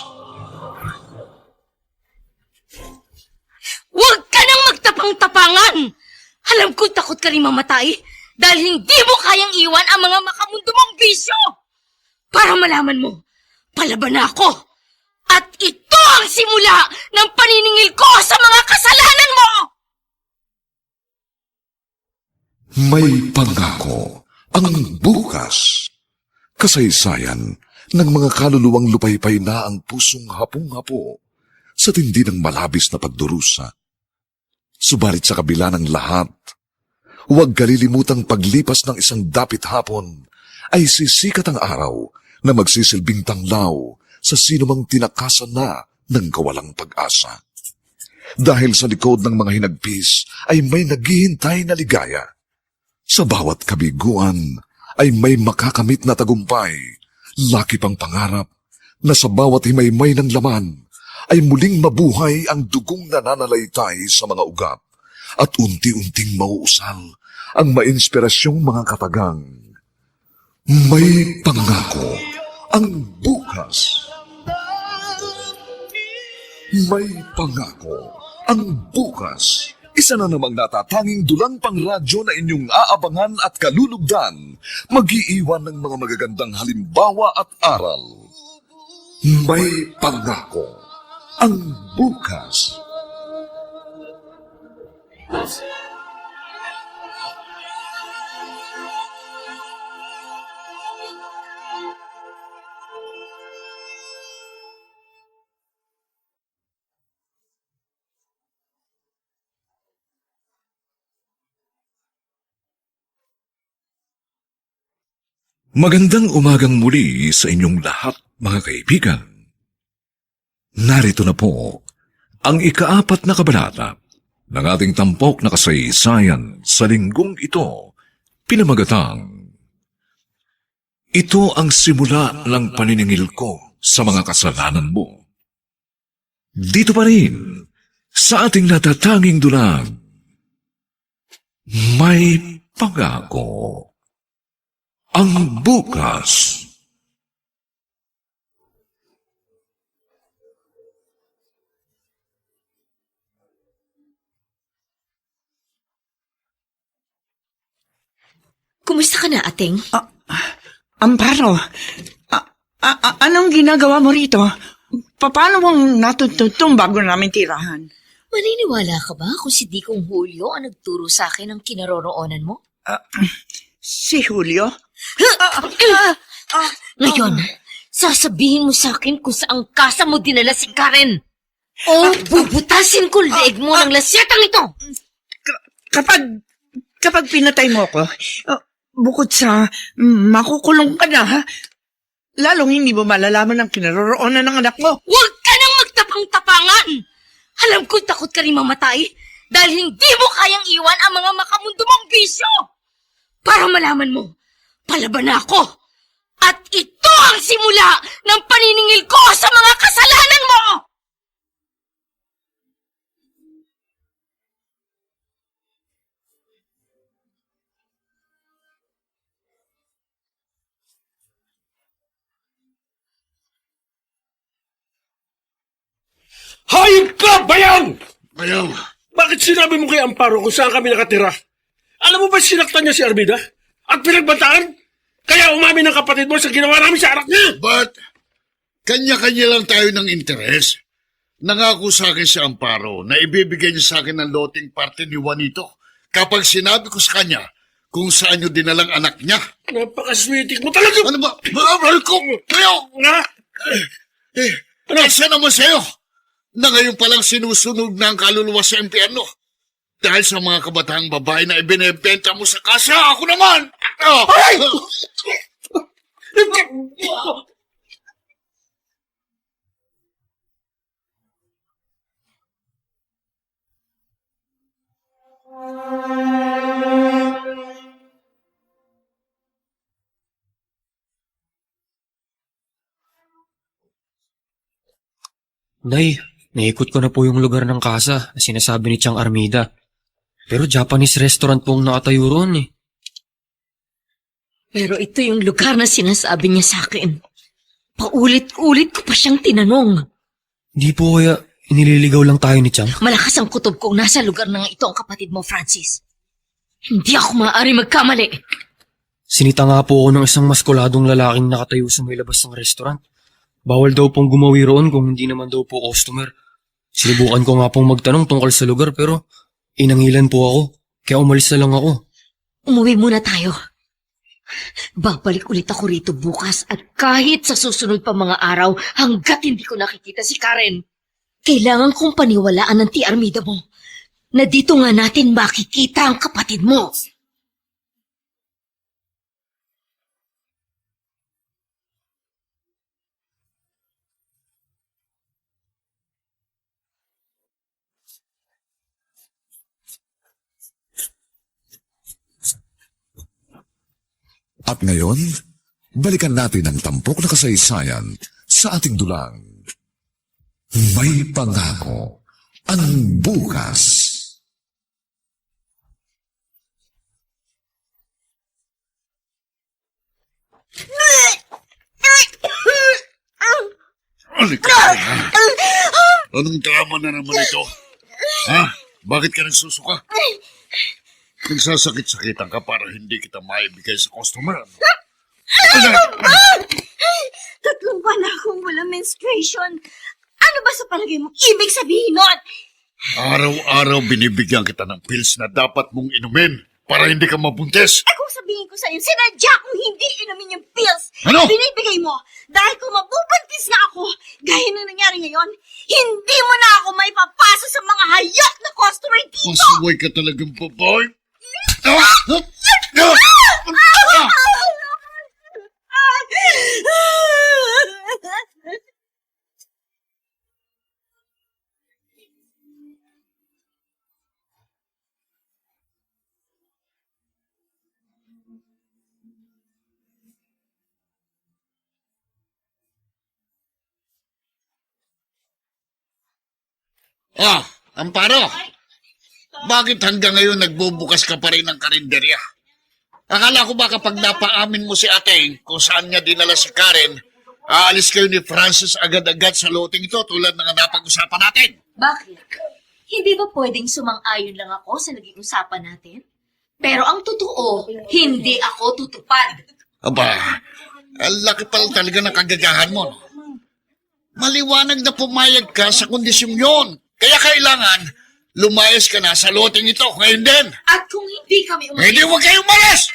B: Huwag ka nang magtapang-tapangan! Alam ko takot ka rin mamatay dahil hindi mo kayang iwan ang mga makamundo mong bisyo! Para malaman mo, palaban na ako! At ito ang simula ng paniningil ko sa mga kasalanan mo!
A: May pangako ang bukas. Kasaysayan ng mga kaluluwang lupaypay na ang pusong hapong-hapo sa tindi ng malabis na pagdurusa. Subalit sa kabila ng lahat, huwag kalilimutang paglipas ng isang dapit hapon ay sisikat ang araw na magsisilbing tanglaw sa sinumang tinakasan na ng kawalang pag-asa. Dahil sa likod ng mga hinagpis ay may naghihintay na ligaya. Sa bawat kabiguan ay may makakamit na tagumpay, laki pang pangarap na sa bawat himaymay ng laman ay muling mabuhay ang dugong nananalaytay sa mga ugat at unti-unting mauusal ang mainspirasyong mga katagang. May pangako ang bukas. May pangako ang bukas. Isa na namang natatanging dulang pang radyo na inyong aabangan at kalulugdan, mag-iiwan ng mga magagandang halimbawa at aral. May pangako ang bukas.
C: Magandang umagang muli sa inyong lahat, mga kaibigan. Narito na po ang ikaapat na kabanata ng ating tampok na kasaysayan sa linggong ito, pinamagatang, "Ito ang simula ng paniningil ko sa mga kasalanan mo." Dito pa rin sa ating natatanging dulang, may pangako ang bukas.
B: Kumusta ka na, ating?
G: Amparo, anong ginagawa mo rito? Paano mong natutuntong bago namin tirahan?
B: Maniniwala ka ba kung si Dikong Julio ang nagturo sa akin ng kinaroroonan mo?
G: Si Julio?
B: Ngayon, sasabihin mo sa akin kung saang kasa mo dinala si Karen. O bubutasin ko leeg mo ng lasyetang ito.
G: Kapag pinatay mo ako, bukod sa makukulong ka na, ha? Lalong hindi mo malalaman ang kinaroroonan ng anak mo.
B: Huwag ka nang magtapang-tapangan! Alam ko takot ka rin mamatay dahil hindi mo kayang iwan ang mga makamundo mong bisyo! Para malaman mo, palaban na ako! At ito ang simula ng paniningil ko sa mga kasalanan mo!
H: Hayop ka, bayaw!
F: Bayaw,
H: Bakit sinabi mo kay Amparo kung saan kami nakatira? Alam mo ba sinaktan niya si Armida? At pinagbantaan? Kaya umamin ng kapatid mo sa ginawa namin sa anak niya!
F: but kanya-kanya lang tayo ng interes. Nangako sa akin si Amparo na ibibigay niya sa akin ng loting parte ni Juanito kapag sinabi ko sa kanya kung saan niyo dinalang anak niya.
H: Napakasweetik mo talaga!
F: Ano ba? Mahal ko! Bayaw!
H: Nga?
F: Ano? Asa naman sa'yo? Na ngayon palang sinusunog na ang kaluluwa sa impyerno. Dahil sa mga kabataang babae na ibinebenta mo sa kasa, ako naman!
H: Ay!
D: Nay, naikot ko na po yung lugar ng kasa na sinasabi ni Chang Armida. Pero Japanese restaurant pong nakatayo roon eh.
B: Pero ito yung lugar na sinasabi niya sa akin. Paulit-ulit ko pa siyang tinanong.
D: Hindi po kaya inililigaw lang tayo ni Chang?
B: Malakas ang kutob kong nasa lugar na ito ang kapatid mo, Francis. Hindi ako maaari magkamali.
D: Sinita nga po ako ng isang maskuladong lalaking nakatayo sa may labas ng restaurant. Bawal daw pong gumawi roon kung hindi naman daw po customer. Sinubukan ko nga pong magtanong tungkol sa lugar pero inangilan po ako. Kaya umalis na lang ako.
B: Umuwi muna tayo. Babalik ulit ako rito bukas at kahit sa susunod pa mga araw hanggat hindi ko nakikita si Karen. Kailangan kong paniwalaan ng Armida mo na dito nga natin makikita ang kapatid mo.
A: At ngayon, balikan natin ang tampok na kasaysayan sa ating dulang. May pangako ang bukas.
F: Halika. Anong drama na naman ito? Ha? Bakit ka nagsusuka? Nagsasakit-sakitan ka para hindi kita maibigay sa customer.
E: Tatlong buwan na akong wala menstruation. Ano ba sa palagay mo ibig sabihin nun?
F: Araw-araw binibigyan kita ng pills na dapat mong inumin para hindi ka mabuntis.
E: Eh kung sabihin ko sa'yo, sinadya kong hindi inumin yung pills.
F: Ano?
E: Binibigay mo. Dahil kung mabubuntis nga ako, gaya ng nangyari ngayon, hindi mo na ako may papasa sa mga hayop na customer dito.
F: Masuway ka talagang baboy. Amparo, bakit hanggang ngayon nagbubukas ka pa rin ng karinderya? Akala ko ba kapag napaamin mo si ate kung saan niya dinala si Karen, aalis kayo ni Francis agad-agad sa loting ito tulad ng napag-usapan natin?
B: Bakit? Hindi ba pwedeng sumang-ayon lang ako sa naging usapan natin? Pero ang totoo, hindi ako tutupad.
F: Aba, ang laki pala talaga ng kagagahan mo. No? Maliwanag na pumayag ka sa kondisyong yon. Kaya kailangan lumayas ka na sa loting ito ngayon din.
B: At kung hindi kami
F: Hindi huwag kayo umalis!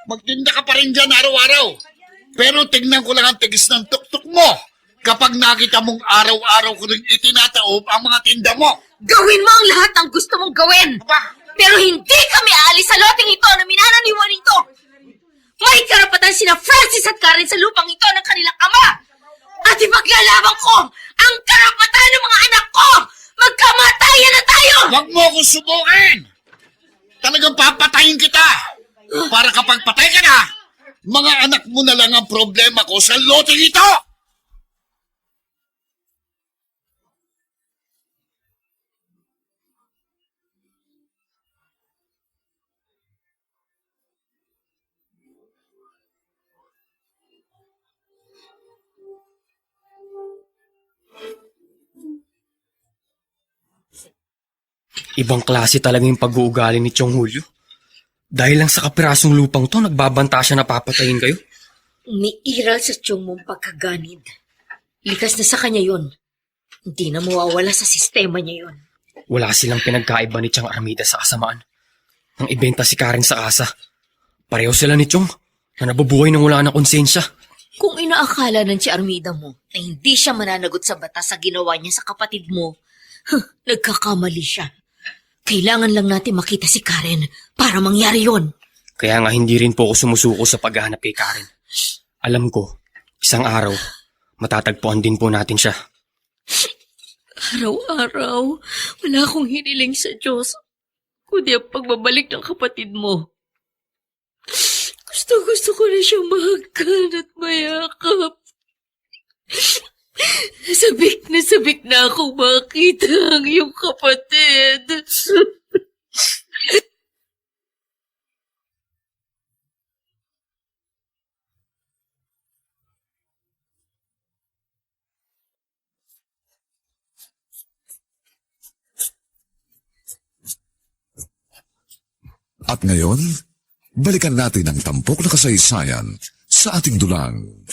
F: Magtinda ka pa rin dyan araw-araw. Pero tignan ko lang ang tigis ng tuktok mo kapag nakita mong araw-araw ko rin itinataob ang mga tinda mo.
B: Gawin mo ang lahat ng gusto mong gawin! Pero hindi kami aalis sa loting ito na minananiwan ito! May karapatan sina Francis at Karen sa lupang ito ng kanilang ama! At ipaglalaban ko ang karapatan ng mga anak ko! Magkamatayan na tayo!
F: Huwag mo akong subukin! Talagang papatayin kita! Para kapag patay ka na, mga anak mo na lang ang problema ko sa loting ito!
D: Ibang klase talaga yung pag-uugali ni Chong Julio. Dahil lang sa kapirasong lupang to, nagbabanta siya na papatayin kayo.
B: Umiiral sa tiyong mong pagkaganid. Likas na sa kanya yun. Hindi na mawawala sa sistema niya yun.
D: Wala silang pinagkaiba ni Chang Armida sa kasamaan. Nang ibenta si Karen sa asa. Pareho sila ni Chong na nabubuhay nang wala ng konsensya.
B: Kung inaakala ng si Armida mo na hindi siya mananagot sa batas sa ginawa niya sa kapatid mo, nagkakamali siya. Kailangan lang natin makita si Karen para mangyari yon.
D: Kaya nga hindi rin po ako sumusuko sa paghahanap kay Karen. Alam ko, isang araw, matatagpuan din po natin siya.
B: Araw-araw, wala akong hiniling sa Diyos, kundi ang pagbabalik ng kapatid mo. Gusto ko na siyang mahagkan at mayakap. Sabik na akong makita ang iyong kapatid.
A: At ngayon, balikan natin ang tampok na kasaysayan sa ating dulang.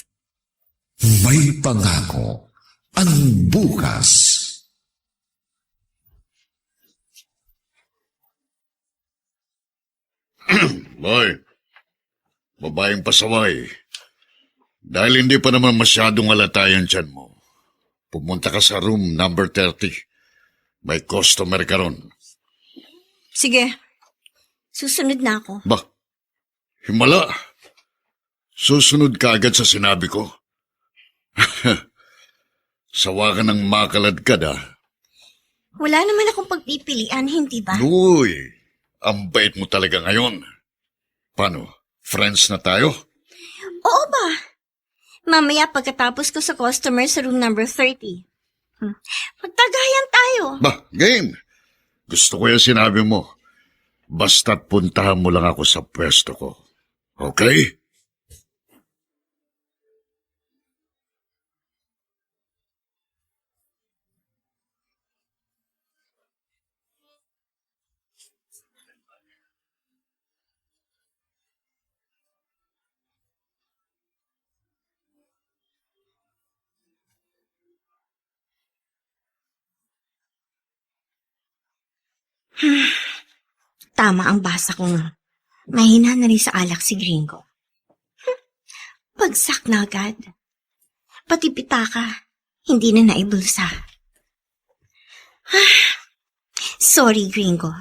A: May pangako ang bukas.
F: Boy, babaeng pasaway. Dahil hindi pa naman masyadong halata yung tiyan mo, pumunta ka sa room number 30. May customer ka ron.
E: Sige. Susunod na ako.
F: Ba, himala. Susunod ka agad sa sinabi ko. Sawa ka ng makaladkad, ah.
E: Wala naman akong pagpipilian, hindi ba?
F: Uy, ang bait mo talaga ngayon. Paano? Friends na tayo?
E: Oo ba? Mamaya pagkatapos ko sa customer sa room number 30. Magtagayan tayo.
F: Bah, game. Gusto ko yung sinabi mo. Basta't puntahan mo lang ako sa pwesto ko. Okay?
E: Tama ang basa kong mahina na rin sa alak si Gringo. Bagsak na agad. Pati pitaka, hindi na naibulsa. Sorry, Gringo.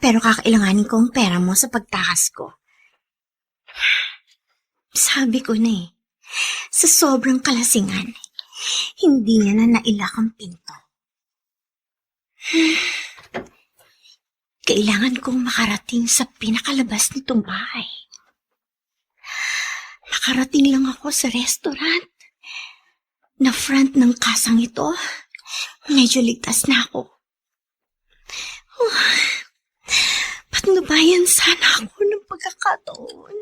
E: Pero kakailanganin ko ang pera mo sa pagtakas ko. Sabi ko na sa sobrang kalasingan, hindi niya na nailak ang pinto. Kailangan kong makarating sa pinakalabas nitong bahay. Nakarating lang ako sa restaurant. Na front ng kasang ito, medyo ligtas na ako. Patnubayan sana ako ng pagkakataon.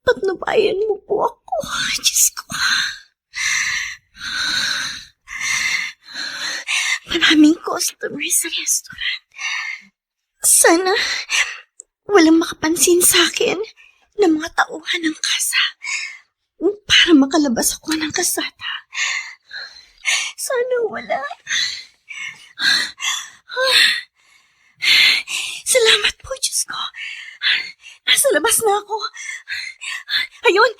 E: Patnubayan mo po ako, Diyos ko. Maraming customers sa restaurant. Sana walang makapansin sa akin ng mga tauhan ng kasa para makalabas ako ng kasada. Sana wala. Salamat po, Diyos ko. Nasa labas na ako. Ayun,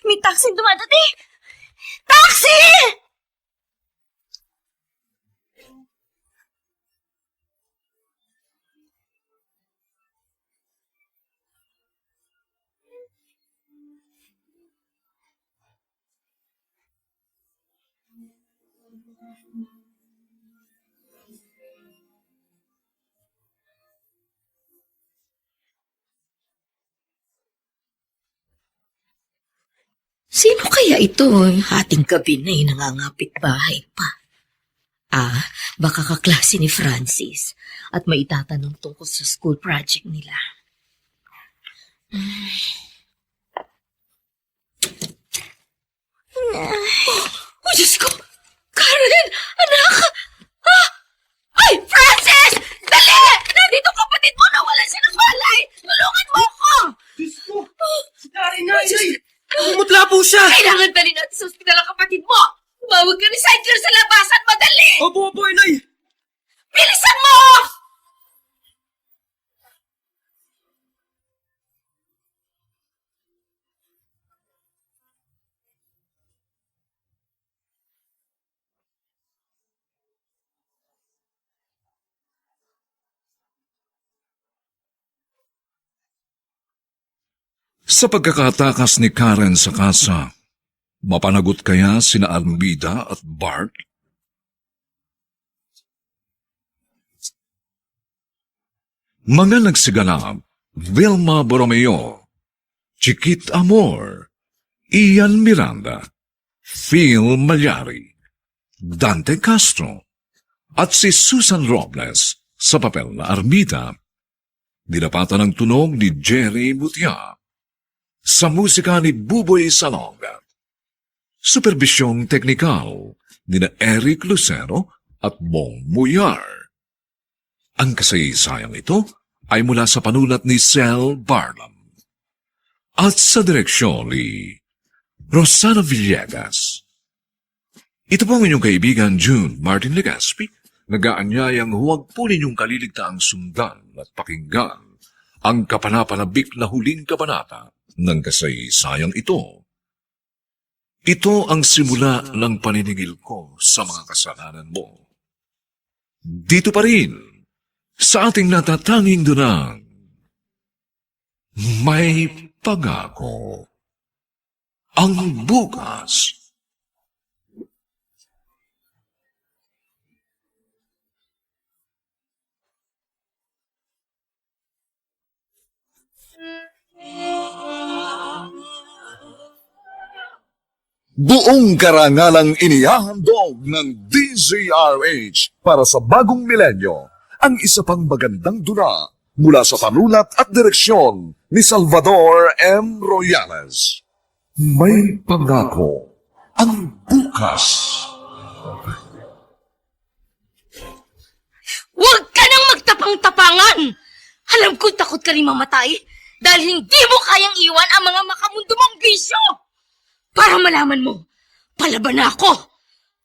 E: may taxi dumadating. Taxi!
B: Sino kaya ito? Hating gabi na nangangapit bahay pa. Baka kaklase ni Francis at may itatanong tungkol sa school project nila. Oh, Diyos ko! Karen! Anak! Ay, Francis! Dali! Nandito kapatid mo na wala siya ng balay! Tulungan mo ako!
H: Diyos ko! Dari na, inay! Umutla po siya!
B: Kailangan dali natin sa ospital ang kapatid mo! Tumawag ka ni Sidler sa labasan! Madali!
H: Opo, inay!
B: Bilisan mo!
C: Sa pagkakatakas ni Karen sa kasa, mapanagot kaya sina Armida at Bart? Mga nagsiganap, Vilma Borromeo, Chiquit Amor, Ian Miranda, Phil Malyari, Dante Castro, at si Susan Robles sa papel na Armida. Dinapatan ang tunog ni Jerry Mutia. Sa musika ni Buboy Salong. Superbisyong teknikal ni na Eric Lucero at Bong Muyar. Ang kasaysayang ito ay mula sa panulat ni Sel Barlam. At sa direksyon ni Rosana Villegas. Ito po ang inyong kaibigan June Martin Legaspi, nag-aanyayang huwag po ninyong kaliligtaang sundan at pakinggan ang kapanapanabik na huling kabanata ng kasaysayang ito. Ito ang simula ng paniningil ko sa mga kasalanan mo. Dito pa rin, sa ating natatanging dunang, may pagako. Ang bukas.
A: Buong karangalang inihahandog ng DZRH para sa bagong milenyo ang isa pang magandang dula mula sa panulat at direksyon ni Salvador M. Royales. May pangako ang bukas.
B: Huwag ka nang magtapang-tapangan! Alam ko takot ka rin mamatay dahil hindi mo kayang iwan ang mga makamundo mong bisyo! Para malaman mo, palaban na ako!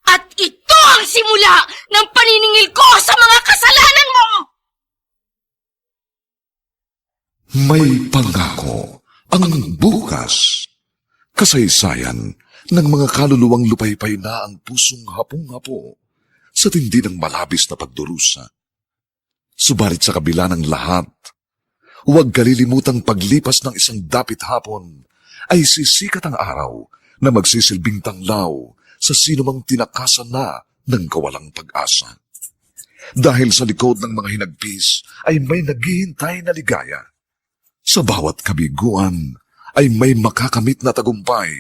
B: At ito ang simula ng paniningil ko sa mga kasalanan mo!
A: May pangako ang bukas. Kasaysayan ng mga kaluluwang lupaypay na ang pusong hapong-hapo sa tindi ng malabis na pagdurusa. Subalit sa kabila ng lahat, huwag kalilimutang paglipas ng isang dapit hapon ay sisikat ang araw na magsisilbing tanglaw sa sinumang tinakasan na ng kawalang pag-asa. Dahil sa likod ng mga hinagpis ay may naghihintay na ligaya. Sa bawat kabiguan ay may makakamit na tagumpay,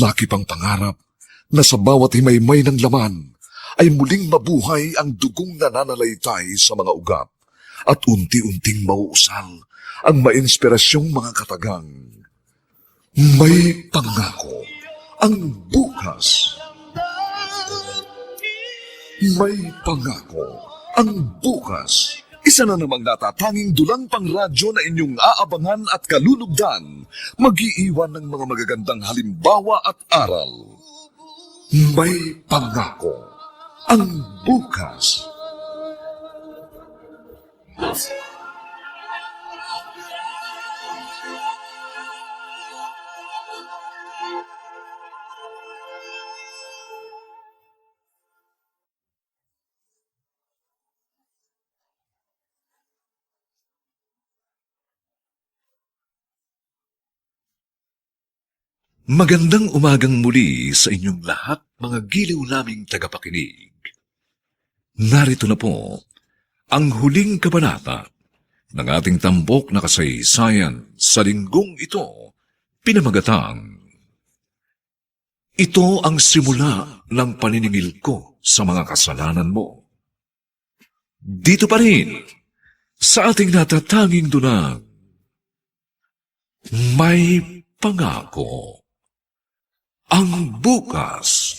A: laki pang pangarap na sa bawat himaymay ng laman ay muling mabuhay ang dugong nananalaytay sa mga ugat at unti-unting mauusal ang mainspirasyong mga katagang. May pangako ang bukas. May pangako ang bukas. Isa na namang natatanging dulang pangradyo na inyong aabangan at kalulugdan, mag-iiwan ng mga magagandang halimbawa at aral. May pangako ang bukas.
C: Magandang umagang muli sa inyong lahat, mga giliw naming tagapakinig. Narito na po ang huling kabanata ng ating tampok na kasaysayan sa linggong ito, pinamagatang, ito ang simula ng paniningil ko sa mga kasalanan mo. Dito pa rin, sa ating natatanging dunang, may pangako ang bukas.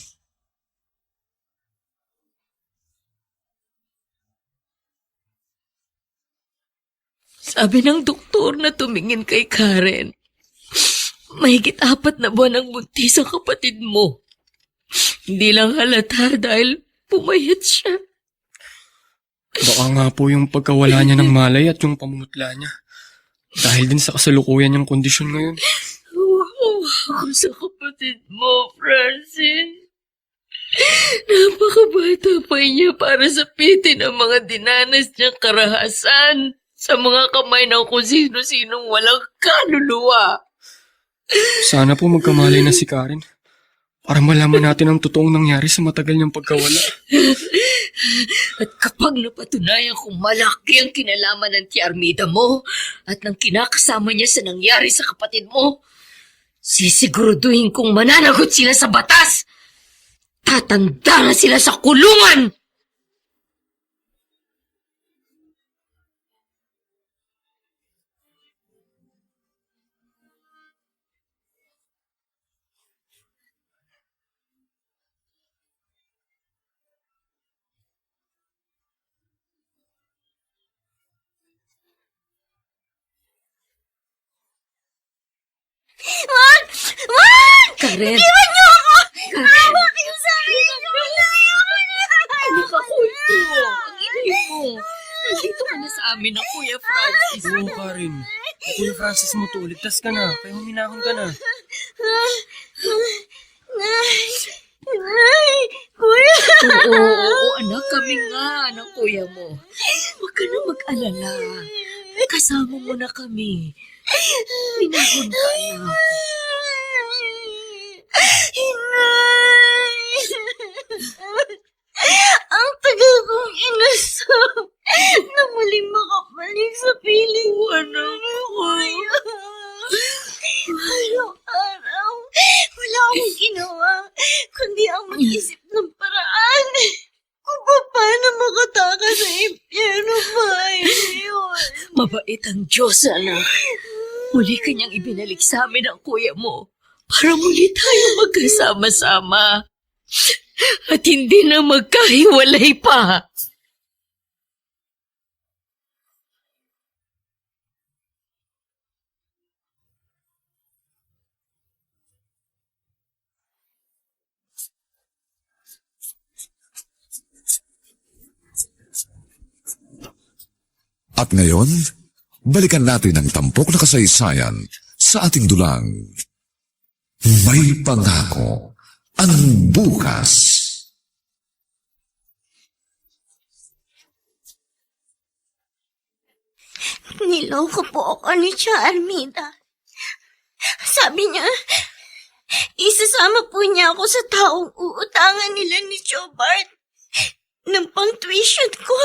B: Sabi ng doktor na tumingin kay Karen, mahigit 4 na buwan ang buntis ang kapatid mo. Hindi lang halata dahil pumayat siya.
D: Baka nga po yung pagkawala niya ng malay at yung pamumutla niya. Dahil din sa kasalukuyan niyang kondisyon ngayon.
B: Ako sa kapatid mo, Francis. Napakabata pa niya para sapitin ang mga dinanas niyang karahasan sa mga kamay ng kung sino-sinong walang kaluluwa.
D: Sana po magkamalay na si Karen para malaman natin ang totoong nangyari sa matagal niyang pagkawala.
B: At kapag napatunayan kung malaki ang kinalaman ng Tia Armida mo at ng kinakasama niya sa nangyari sa kapatid mo, sisiguraduhin kong mananagot sila sa batas. Tatanda na sila sa kulungan.
E: Wag! Wag!
B: Karen.
E: Iwan niyo ako! Awa kayo sa akin!
B: Ano ka, Kuya? Ang inay mo. Nandito ka na sa amin ng Kuya Francis.
D: Oo, Karen. Kuya Francis mo to, ligtas ka na. Kaya huminahon ka na.
E: Kuya!
B: Oo, anak, kami nga ng kuya mo. Huwag ka na mag-alala. Kasama mo na kami. Pinahon ka, anak.
E: Inay! Ang tagal kong inasam na muli makabalik sa piling ko ng kuya. Araw-araw, wala akong ginawa kailangang mag-isip ng paraan. Kung paano makatakas sa impyerno bahay na yun.
B: Mabait ang Diyos, anak. Muli kanyang ibinalik sa amin ang kuya mo para muli tayo magkasama-sama. At hindi na magkahiwalay pa.
A: At ngayon, balikan natin ang tampok na kasaysayan sa ating dulang. May pangako ang bukas.
E: Niloko po ako ni Tia Armida. Sabi niya, isasama po niya ako sa taong uutangan nila ni Joe Bart ng pang-tuition ko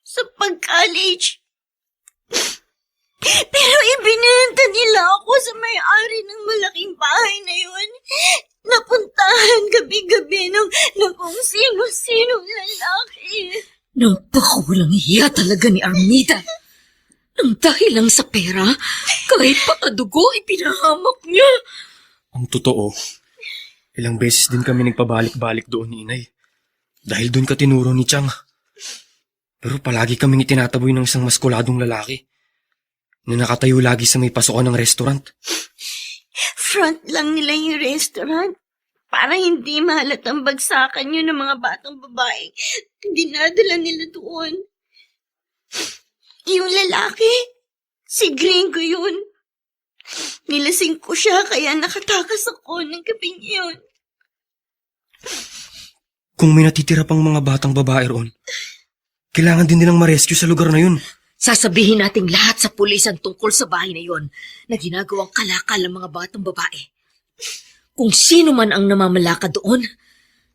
E: sa pag-college. Pero ibinenta nila ako sa may-ari ng malaking bahay na yun. Napuntahan gabi-gabi ng kung sino-sinong lalaki.
B: Napakawalang hiya talaga ni Armida. Nang dahil lang sa pera, kahit pakadugo, ipinahamak niya.
D: Ang totoo, ilang beses din kami nagpabalik-balik doon ni Inay. Dahil doon ka tinuro ni Chang. Pero palagi kaming itinataboy ng isang maskuladong lalaki na nakatayo lagi sa may pasukan ng restaurant.
E: Front lang nila yung restaurant para hindi mahalatang bagsakan yun ng mga batang babae. Dinadala nila doon. Yung lalaki, si Gringo yun. Nilasing ko siya kaya nakatakas ako ng gabing yun.
D: Kung may natitira pang mga batang babae roon, kailangan din nilang ma-rescue sa lugar na yun.
B: Sasabihin nating lahat sa pulis ang tungkol sa bahay na yon na ginagawang kalakal ng mga batang babae. Kung sino man ang namamalaka doon,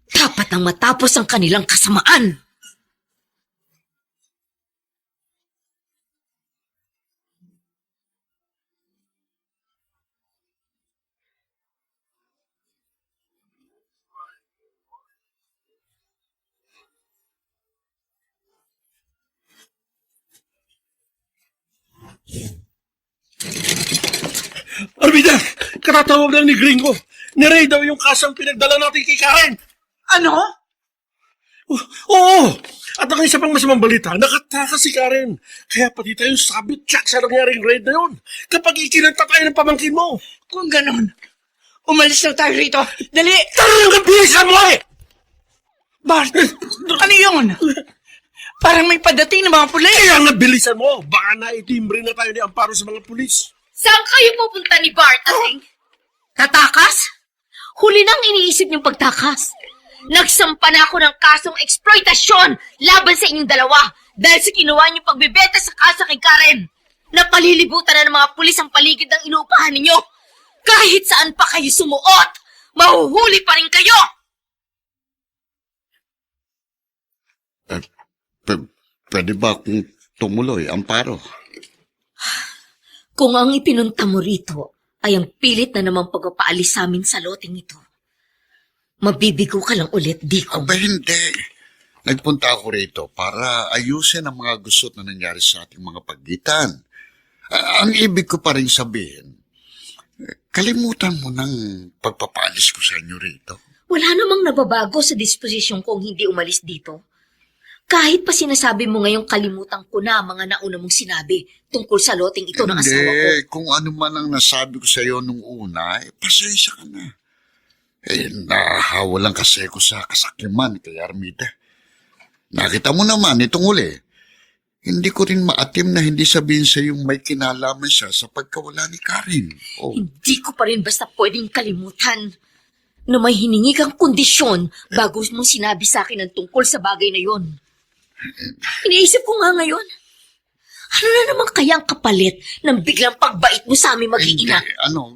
B: dapat nang matapos ang kanilang kasamaan.
H: Armida, katatawag lang ni Gringo. Niray daw yung kasang pinagdala natin kay Karen.
G: Ano?
H: Oo! At ang isa pang masamang balita, nakatakas si Karen. Kaya pati tayo sabit siya sa nangyaring raid na yun. Kapag ikinanta tayo ng pamangkin mo.
G: Kung ganon, umalis na tayo rito. Dali!
H: Talagang bilisan mo eh!
G: Bart, ano yun? Parang may padating ng mga pulis.
H: Kaya nga bilisan mo. Baka naitimbre na tayo ni Amparo sa mga pulis.
B: Saan kayo pupunta ni Bart, ating? Tatakas? Huli nang iniisip niyong pagtakas. Nagsampa na ako ng kasong eksploitasyon laban sa inyong dalawa dahil sa kinuha niyong pagbebenta sa kasa kay Karen. Napalilibutan na ng mga pulis ang paligid ng inuupahan ninyo. Kahit saan pa kayo sumuot, mahuhuli pa rin kayo!
F: Pwede ba akong tumuloy, Amparo?
B: Kung ang ipinunta mo rito ay ang pilit na namang pagpapaalis sa amin sa loting ito, mabibigo ka lang ulit, di ko.
F: Aba, hindi. Nagpunta ako rito para ayusin ang mga gusot na nangyari sa ating mga pagitan. Ang ibig ko pa rin sabihin, kalimutan mo ng pagpapaalis ko sa inyo rito.
B: Wala namang nababago sa disposisyon kong hindi umalis dito. Kahit pa sinasabi mo ngayong kalimutan ko na mga nauna mong sinabi tungkol sa loting ito ng asawa ko.
F: Kung ano man ang nasabi ko sa iyo nung una, pasensya ka na. Nahawa lang kasi ko sa kasakyaman kay Armida. Nakita mo naman itong uli. Hindi ko rin maatim na hindi sabihin sa yung may kinalaman siya sa pagkawala ni Karen. Oh.
B: Hindi ko pa rin basta pwedeng kalimutan na may hiningi kang kondisyon bago mo sinabi sa akin ang tungkol sa bagay na yon. Iniisip ko nga ngayon, ano na naman kaya ang kapalit ng biglang pagbait mo sa aming mag-iina?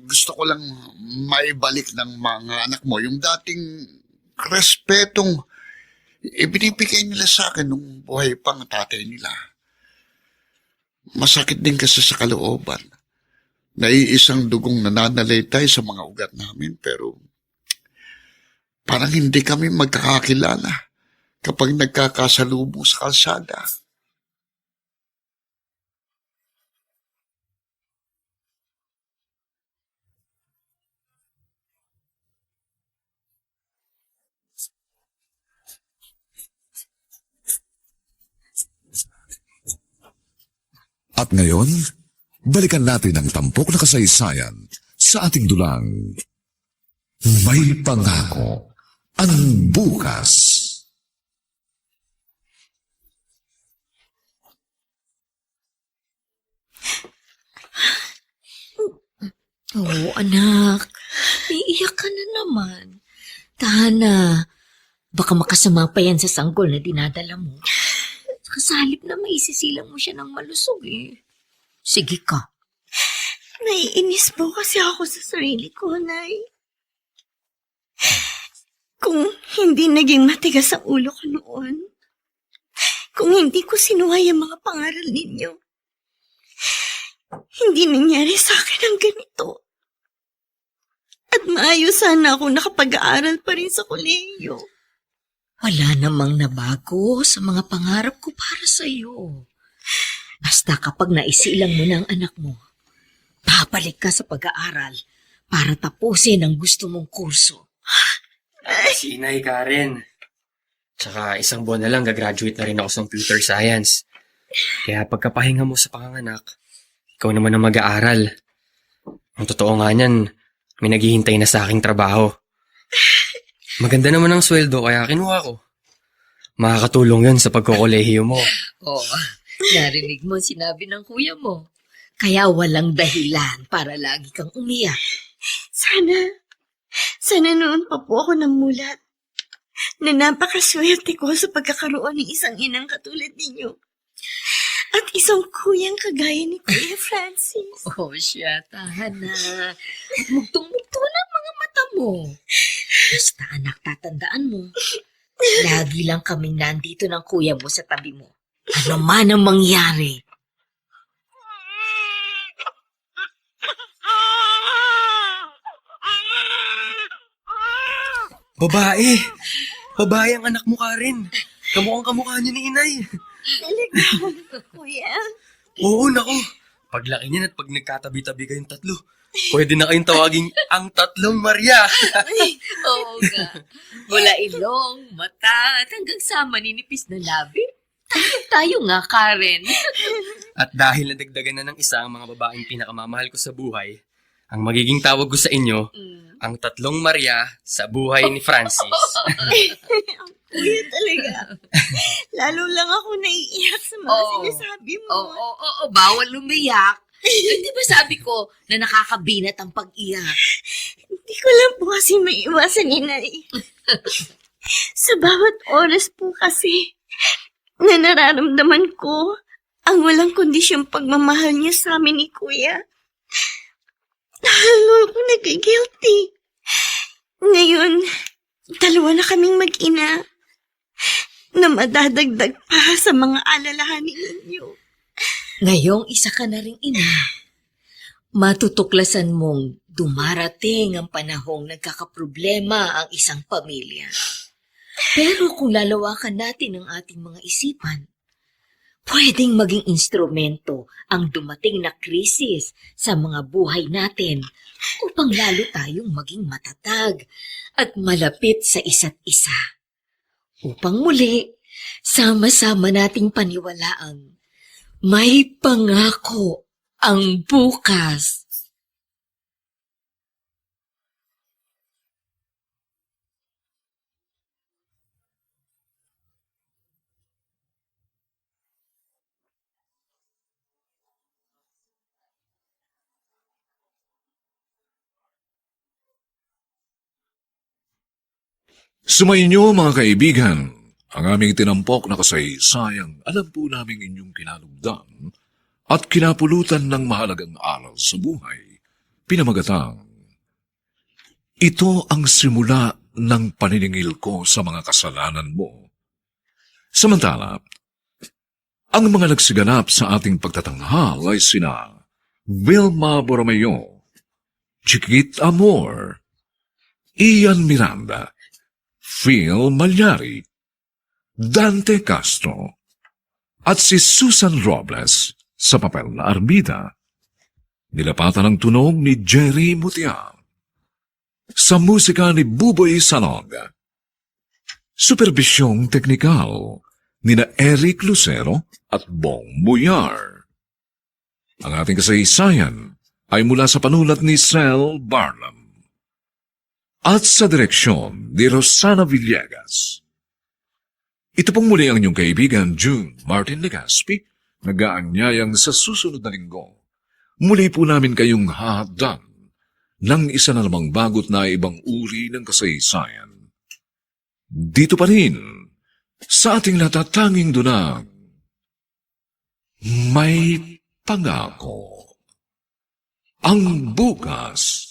F: Gusto ko lang maibalik ng mga anak mo yung dating respetong ibinibigay nila sa akin nung buhay pang tatay nila. Masakit din kasi sa kalooban. Naiisang dugong nananalaytay sa mga ugat namin pero Parang hindi kami magkakakilala kapag nagkakasalubong sa kalsada.
A: At ngayon, balikan natin ang tampok na kasaysayan sa ating dulang. May pangako ang bukas.
B: Oo, anak. Iiyak ka na naman. Tahan na. Baka makasama pa yan sa sanggol na dinadala mo. Saka sa halip na maisisilang mo siya ng malusog eh. Sige ka.
E: Naiinis po kasi ako sa sarili ko, Nay. Kung hindi naging matigas ang ulo ko noon, kung hindi ko sinuhay ang mga pangaral ninyo, hindi nangyari sa akin ang ganito. At maayos sana ako nakapag-aaral pa rin sa kolehiyo.
B: Wala namang nabago sa mga pangarap ko para sa'yo. Basta kapag naisilang mo na ang anak mo, babalik ka sa pag-aaral para tapusin ang gusto mong kurso.
D: Si Inay Karen. Tsaka isang buwan na lang gagraduate na rin ako sa computer science. Kaya pagkapahinga mo sa panganganak, ikaw naman ang mag-aaral. Ang totoo nga niyan, may naghihintay na sa aking trabaho. Maganda naman ang sweldo kaya kinuha ko. Makakatulong yun sa pagkokolehiyo mo.
B: Oo, narinig mo sinabi ng kuya mo. Kaya walang dahilan para lagi kang umiyak.
E: Sana noon pa po ako namulat na napakaswerte ko sa pagkakaroon ng isang inang katulad ninyo. At isang kuyang kagaya ni Kuya Francis.
B: Oh, siya, tahan na. Mugtong-mugto na ang mga mata mo. Basta anak, tatandaan mo. Lagi lang kaming nandito ng kuya mo sa tabi mo. Ano man ang mangyari.
D: Babae! Babae ang anak mo, Karen. Kamukhang kamukha niya ni Inay.
E: Talaga, Kuya.
D: Oo, naku. Paglaki niyan at pag nagkatabi-tabi kayong tatlo, pwede na kayong tawaging ang tatlong Maria.
B: Oo nga. Mula ilong, mata, at hanggang sa maninipis na labi. Tayo nga, Karen.
D: At dahil nadagdagan na ng isa ang mga babaeng pinakamamahal ko sa buhay, ang magiging tawag ko sa inyo, ang tatlong Maria sa buhay ni Francis.
E: Kuya talaga. Lalo lang ako naiiyak sa mga sinasabi mo.
B: Oo, bawal lumiyak. Di ba sabi ko na nakakabinat ang pag-iyak?
E: Hindi ko lang po kasi maiwasan, Inay. Sa bawat oras po kasi na nararamdaman ko ang walang kondisyong pagmamahal niya sa amin ni Kuya. Lalo ako nag-guilty. Ngayon, dalawa na kaming mag-ina na madadagdag pa sa mga alalahanin ninyo.
B: Ngayong isa ka na ring ina, matutuklasan mong dumarating ang panahong nagkakaproblema ang isang pamilya. Pero kung lalawakan natin ang ating mga isipan, pwedeng maging instrumento ang dumating na krisis sa mga buhay natin upang lalo tayong maging matatag at malapit sa isa't isa. Upang muli, sama-sama nating paniwalaang may pangako ang bukas.
C: Sumainyo mga kaibigan, ang aming tinampok na kasaysayang alam po namin inyong kinalugdan at kinapulutan ng mahalagang aral sa buhay. Pinamagatang, ito ang simula ng paniningil ko sa mga kasalanan mo. Samantala, ang mga nagsiganap sa ating pagtatanghal ay sina Vilma Borromeo, Chiquit Amor, Ian Miranda, Phil Malyari, Dante Castro, at si Susan Robles sa papel na Armida. Nilapatan ang tunog ni Jerry Mutia. Sa musika ni Buboy Salong. Superbisyong teknikal ni na Eric Lucero at Bong Muyar. Ang ating kasaysayan ay mula sa panulat ni Sel Barlam. At sa direksyon ni Rosana Villegas. Ito pong muli ang inyong kaibigan June Martin Legaspi, nag-aanyayang sa susunod na linggo. Muli po namin kayong hahadan ng isa na namang bagot na ibang uri ng kasaysayan. Dito pa rin, sa ating natatanging dunang, may pangako. Ang bukas